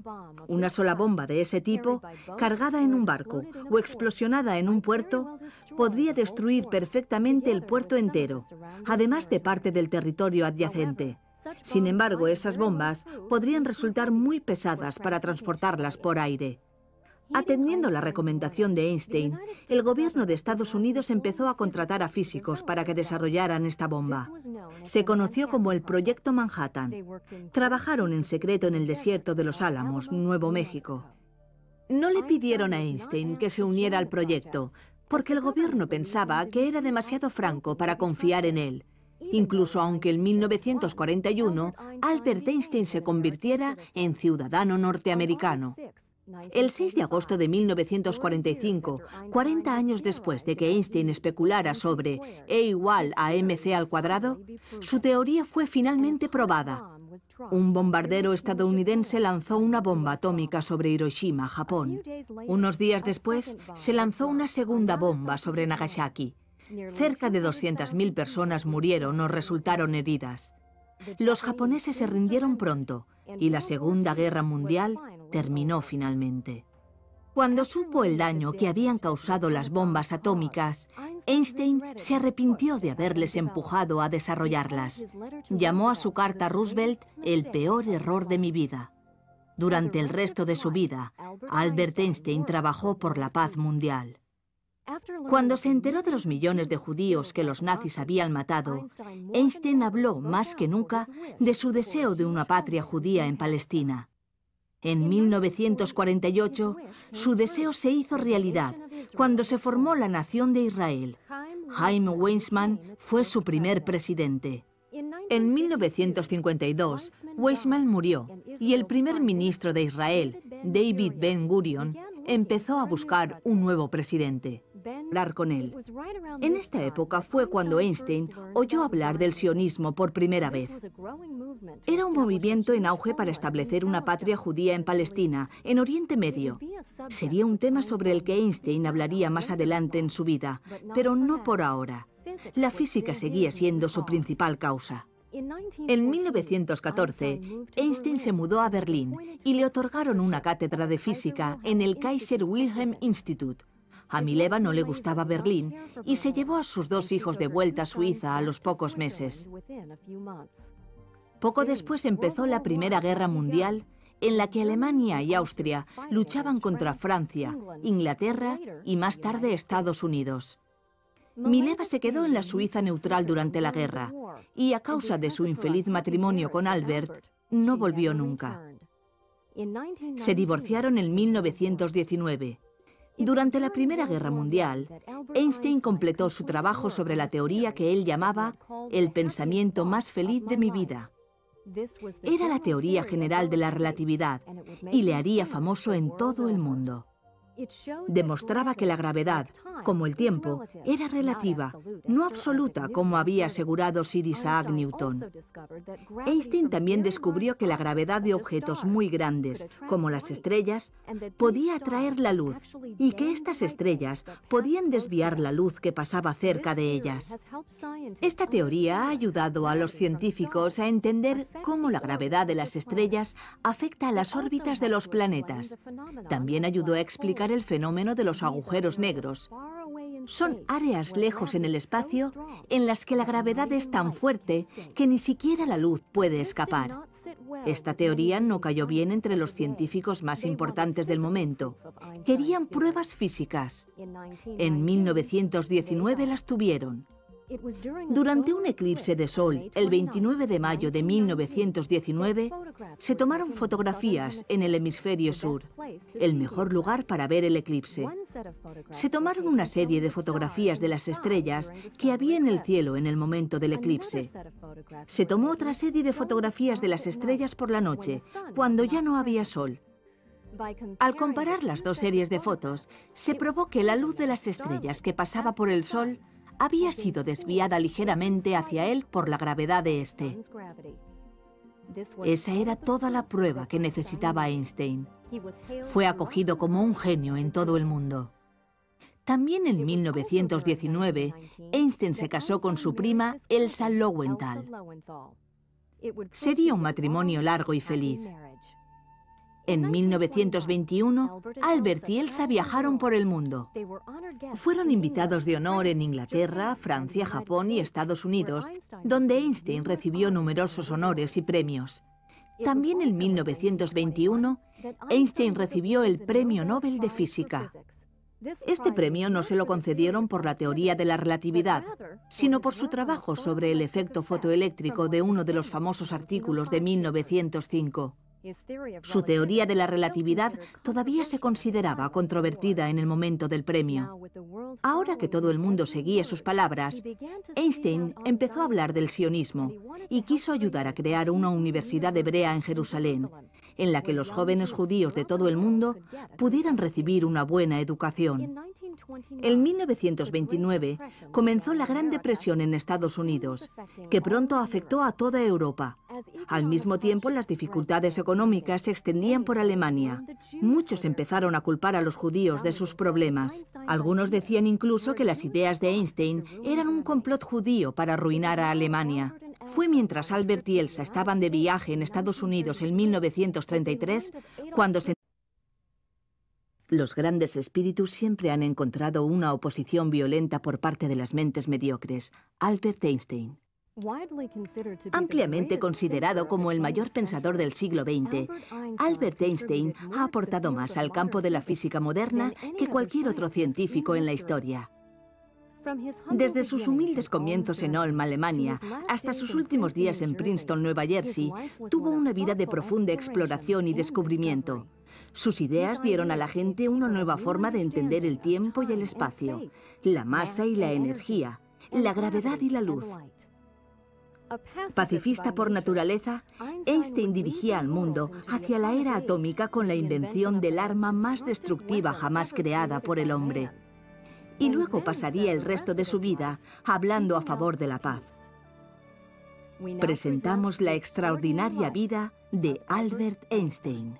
una sola bomba de ese tipo, cargada en un barco o explosionada en un puerto, podría destruir perfectamente el puerto entero, además de parte del territorio adyacente. Sin embargo, esas bombas podrían resultar muy pesadas para transportarlas por aire. Atendiendo la recomendación de Einstein, el gobierno de Estados Unidos empezó a contratar a físicos para que desarrollaran esta bomba. Se conoció como el Proyecto Manhattan. Trabajaron en secreto en el desierto de los Álamos, Nuevo México. No le pidieron a Einstein que se uniera al proyecto, porque el gobierno pensaba que era demasiado franco para confiar en él. Incluso aunque en 1941 Albert Einstein se convirtiera en ciudadano norteamericano. El 6 de agosto de 1945, 40 años después de que Einstein especulara sobre E igual a mc², su teoría fue finalmente probada. Un bombardero estadounidense lanzó una bomba atómica sobre Hiroshima, Japón. Unos días después, se lanzó una segunda bomba sobre Nagasaki. Cerca de 200.000 personas murieron o resultaron heridas. Los japoneses se rindieron pronto y la Segunda Guerra Mundial terminó finalmente. Cuando supo el daño que habían causado las bombas atómicas, Einstein se arrepintió de haberles empujado a desarrollarlas. Llamó a su carta a Roosevelt el peor error de mi vida. Durante el resto de su vida, Albert Einstein trabajó por la paz mundial. Cuando se enteró de los millones de judíos que los nazis habían matado, Einstein habló más que nunca de su deseo de una patria judía en Palestina. En 1948, su deseo se hizo realidad cuando se formó la Nación de Israel. Chaim Weizmann fue su primer presidente. En 1952, Weizmann murió y el primer ministro de Israel, David Ben-Gurion, empezó a buscar un nuevo presidente. Hablar con él. En esta época fue cuando Einstein oyó hablar del sionismo por primera vez. Era un movimiento en auge para establecer una patria judía en Palestina, en Oriente Medio. Sería un tema sobre el que Einstein hablaría más adelante en su vida, pero no por ahora. La física seguía siendo su principal causa. En 1914, Einstein se mudó a Berlín y le otorgaron una cátedra de física en el Kaiser Wilhelm Institut. A Mileva no le gustaba Berlín y se llevó a sus dos hijos de vuelta a Suiza a los pocos meses. Poco después empezó la Primera Guerra Mundial, en la que Alemania y Austria luchaban contra Francia, Inglaterra y más tarde Estados Unidos. Mileva se quedó en la Suiza neutral durante la guerra y, a causa de su infeliz matrimonio con Albert, no volvió nunca. Se divorciaron en 1919. Durante la Primera Guerra Mundial, Einstein completó su trabajo sobre la teoría que él llamaba el pensamiento más feliz de mi vida. Era la teoría general de la relatividad y le haría famoso en todo el mundo. Demostraba que la gravedad, como el tiempo, era relativa, no absoluta como había asegurado Sir Isaac Newton. Einstein también descubrió que la gravedad de objetos muy grandes, como las estrellas, podía atraer la luz y que estas estrellas podían desviar la luz que pasaba cerca de ellas. Esta teoría ha ayudado a los científicos a entender cómo la gravedad de las estrellas afecta a las órbitas de los planetas. También ayudó a explicar el fenómeno de los agujeros negros. Son áreas lejos en el espacio en las que la gravedad es tan fuerte que ni siquiera la luz puede escapar. Esta teoría no cayó bien entre los científicos más importantes del momento. Querían pruebas físicas. En 1919 las tuvieron. Durante un eclipse de sol, el 29 de mayo de 1919, se tomaron fotografías en el hemisferio sur, el mejor lugar para ver el eclipse. Se tomaron una serie de fotografías de las estrellas que había en el cielo en el momento del eclipse. Se tomó otra serie de fotografías de las estrellas por la noche, cuando ya no había sol. Al comparar las dos series de fotos, se probó que la luz de las estrellas que pasaba por el sol había sido desviada ligeramente hacia él por la gravedad de este. Esa era toda la prueba que necesitaba Einstein. Fue acogido como un genio en todo el mundo. También en 1919, Einstein se casó con su prima Elsa Lowenthal. Sería un matrimonio largo y feliz. En 1921, Albert y Elsa viajaron por el mundo. Fueron invitados de honor en Inglaterra, Francia, Japón y Estados Unidos, donde Einstein recibió numerosos honores y premios. También en 1921, Einstein recibió el Premio Nobel de Física. Este premio no se lo concedieron por la teoría de la relatividad, sino por su trabajo sobre el efecto fotoeléctrico de uno de los famosos artículos de 1905. Su teoría de la relatividad todavía se consideraba controvertida en el momento del premio. Ahora que todo el mundo seguía sus palabras, Einstein empezó a hablar del sionismo y quiso ayudar a crear una universidad hebrea en Jerusalén, en la que los jóvenes judíos de todo el mundo pudieran recibir una buena educación. En 1929 comenzó la Gran Depresión en Estados Unidos, que pronto afectó a toda Europa. Al mismo tiempo, las dificultades económicas se extendían por Alemania. Muchos empezaron a culpar a los judíos de sus problemas. Algunos decían incluso que las ideas de Einstein eran un complot judío para arruinar a Alemania. Fue mientras Albert y Elsa estaban de viaje en Estados Unidos en 1933 cuando se... Los grandes espíritus siempre han encontrado una oposición violenta por parte de las mentes mediocres. Albert Einstein. Ampliamente considerado como el mayor pensador del siglo XX, Albert Einstein ha aportado más al campo de la física moderna que cualquier otro científico en la historia. Desde sus humildes comienzos en Ulm, Alemania, hasta sus últimos días en Princeton, Nueva Jersey, tuvo una vida de profunda exploración y descubrimiento. Sus ideas dieron a la gente una nueva forma de entender el tiempo y el espacio, la masa y la energía, la gravedad y la luz. Pacifista por naturaleza, Einstein dirigía al mundo hacia la era atómica con la invención del arma más destructiva jamás creada por el hombre. Y luego pasaría el resto de su vida hablando a favor de la paz. Presentamos la extraordinaria vida de Albert Einstein.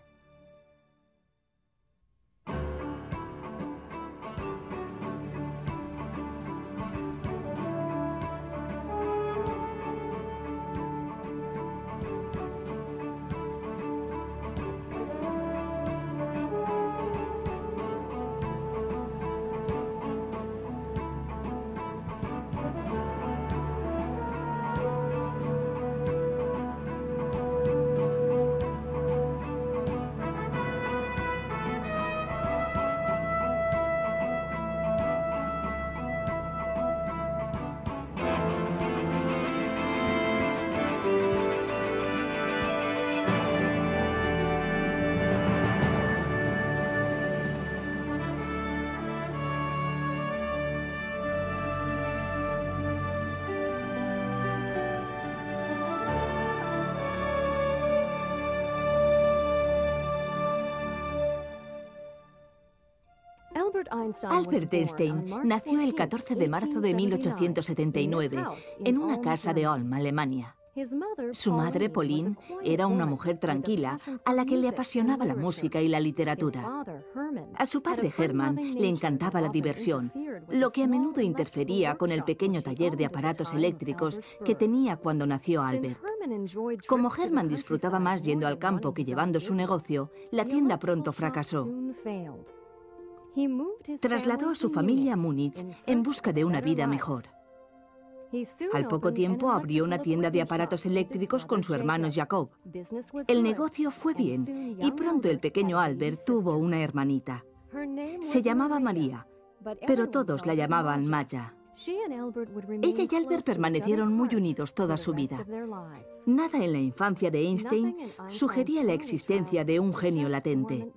Albert Einstein nació el 14 de marzo de 1879 en una casa de Ulm, Alemania. Su madre, Pauline, era una mujer tranquila a la que le apasionaba la música y la literatura. A su padre, Hermann, le encantaba la diversión, lo que a menudo interfería con el pequeño taller de aparatos eléctricos que tenía cuando nació Albert. Como Hermann disfrutaba más yendo al campo que llevando su negocio, la tienda pronto fracasó. Trasladó a su familia a Múnich en busca de una vida mejor. Al poco tiempo abrió una tienda de aparatos eléctricos con su hermano Jacob. El negocio fue bien y pronto el pequeño Albert tuvo una hermanita. Se llamaba María, pero todos la llamaban Maya. Ella y Albert permanecieron muy unidos toda su vida. Nada en la infancia de Einstein sugería la existencia de un genio latente.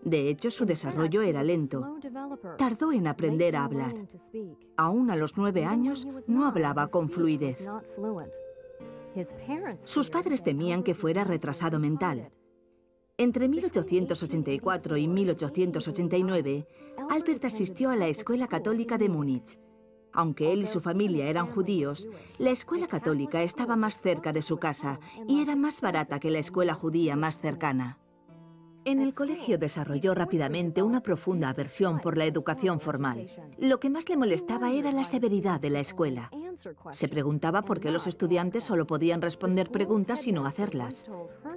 De hecho, su desarrollo era lento. Tardó en aprender a hablar. Aún a los 9 años no hablaba con fluidez. Sus padres temían que fuera retrasado mental. Entre 1884 y 1889, Albert asistió a la Escuela Católica de Múnich. Aunque él y su familia eran judíos, la escuela católica estaba más cerca de su casa y era más barata que la escuela judía más cercana. En el colegio desarrolló rápidamente una profunda aversión por la educación formal. Lo que más le molestaba era la severidad de la escuela. Se preguntaba por qué los estudiantes solo podían responder preguntas y no hacerlas.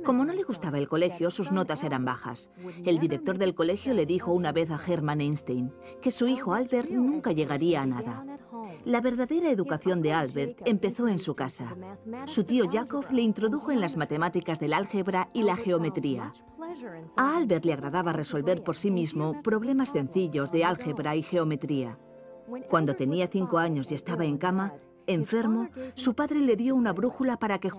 Como no le gustaba el colegio, sus notas eran bajas. El director del colegio le dijo una vez a Hermann Einstein que su hijo Albert nunca llegaría a nada. La verdadera educación de Albert empezó en su casa. Su tío Jacob le introdujo en las matemáticas del álgebra y la geometría. A Albert le agradaba resolver por sí mismo problemas sencillos de álgebra y geometría. Cuando tenía 5 años y estaba en cama, enfermo, su padre le dio una brújula para que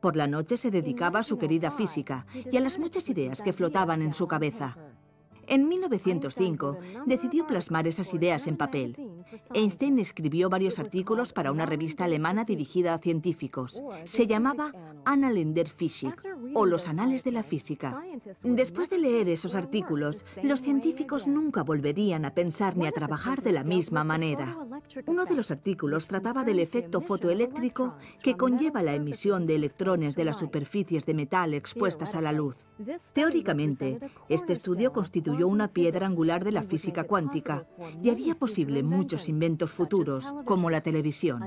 por la noche se dedicaba a su querida física y a las muchas ideas que flotaban en su cabeza. En 1905 decidió plasmar esas ideas en papel. Einstein escribió varios artículos para una revista alemana dirigida a científicos. Se llamaba Annalen der Physik, o los Anales de la Física. Después de leer esos artículos, los científicos nunca volverían a pensar ni a trabajar de la misma manera. Uno de los artículos trataba del efecto fotoeléctrico que conlleva la emisión de electrones de las superficies de metal expuestas a la luz. Teóricamente, este estudio constituyó una piedra angular de la física cuántica y haría posible muchos inventos futuros, como la televisión.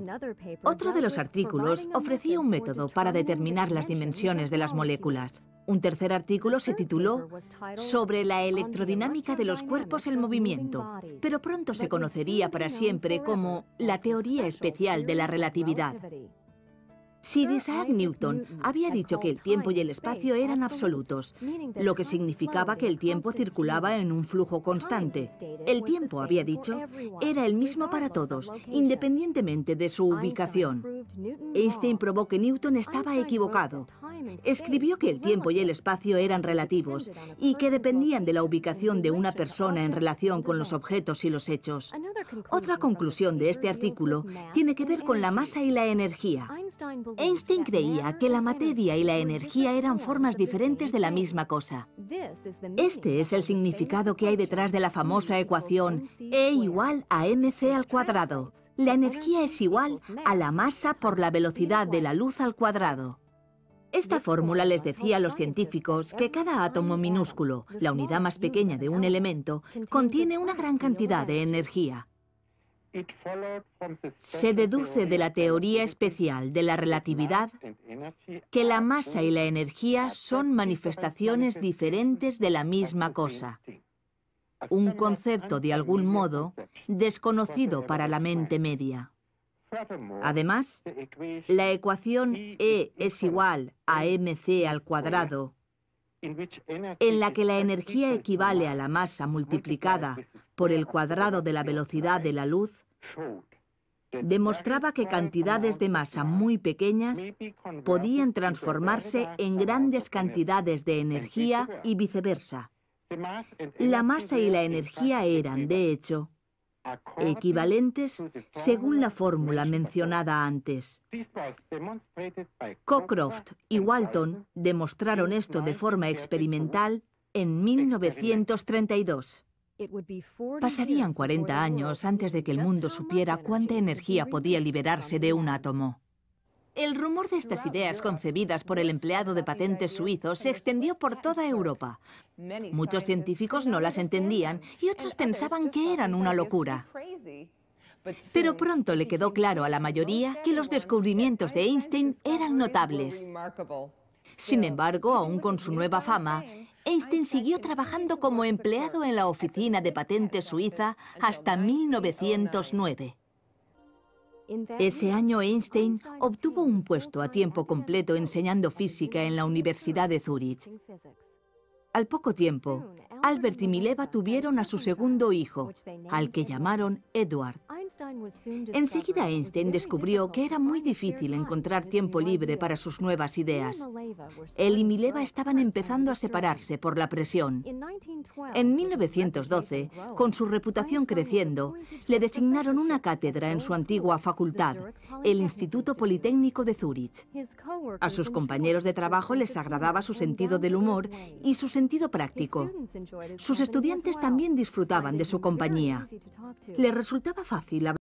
Otro de los artículos ofrecía un método para determinar las dimensiones de las moléculas. Un tercer artículo se tituló Sobre la electrodinámica de los cuerpos en movimiento, pero pronto se conocería para siempre como la teoría especial de la relatividad. Sir Isaac Newton había dicho que el tiempo y el espacio eran absolutos, lo que significaba que el tiempo circulaba en un flujo constante. El tiempo, había dicho, era el mismo para todos, independientemente de su ubicación. Einstein probó que Newton estaba equivocado. Escribió que el tiempo y el espacio eran relativos y que dependían de la ubicación de una persona en relación con los objetos y los hechos. Otra conclusión de este artículo tiene que ver con la masa y la energía. Einstein creía que la materia y la energía eran formas diferentes de la misma cosa. Este es el significado que hay detrás de la famosa ecuación E igual a mc al cuadrado. La energía es igual a la masa por la velocidad de la luz al cuadrado. Esta fórmula les decía a los científicos que cada átomo minúsculo, la unidad más pequeña de un elemento, contiene una gran cantidad de energía. Se deduce de la teoría especial de la relatividad que la masa y la energía son manifestaciones diferentes de la misma cosa. Un concepto, de algún modo, desconocido para la mente media. Además, la ecuación E es igual a mc al cuadrado, en la que la energía equivale a la masa multiplicada por el cuadrado de la velocidad de la luz, demostraba que cantidades de masa muy pequeñas podían transformarse en grandes cantidades de energía y viceversa. La masa y la energía eran, de hecho, equivalentes según la fórmula mencionada antes. Cockcroft y Walton demostraron esto de forma experimental en 1932. Pasarían 40 años antes de que el mundo supiera cuánta energía podía liberarse de un átomo. El rumor de estas ideas concebidas por el empleado de patentes suizo se extendió por toda Europa. Muchos científicos no las entendían y otros pensaban que eran una locura. Pero pronto le quedó claro a la mayoría que los descubrimientos de Einstein eran notables. Sin embargo, aún con su nueva fama, Einstein siguió trabajando como empleado en la oficina de patentes suiza hasta 1909. Ese año Einstein obtuvo un puesto a tiempo completo enseñando física en la Universidad de Zúrich. Al poco tiempo, Albert y Mileva tuvieron a su segundo hijo, al que llamaron Edward. Enseguida Einstein descubrió que era muy difícil encontrar tiempo libre para sus nuevas ideas. Él y Mileva estaban empezando a separarse por la presión. En 1912, con su reputación creciendo, le designaron una cátedra en su antigua facultad, el Instituto Politécnico de Zúrich. A sus compañeros de trabajo les agradaba su sentido del humor y su sentido práctico. Sus estudiantes también disfrutaban de su compañía. Les resultaba fácil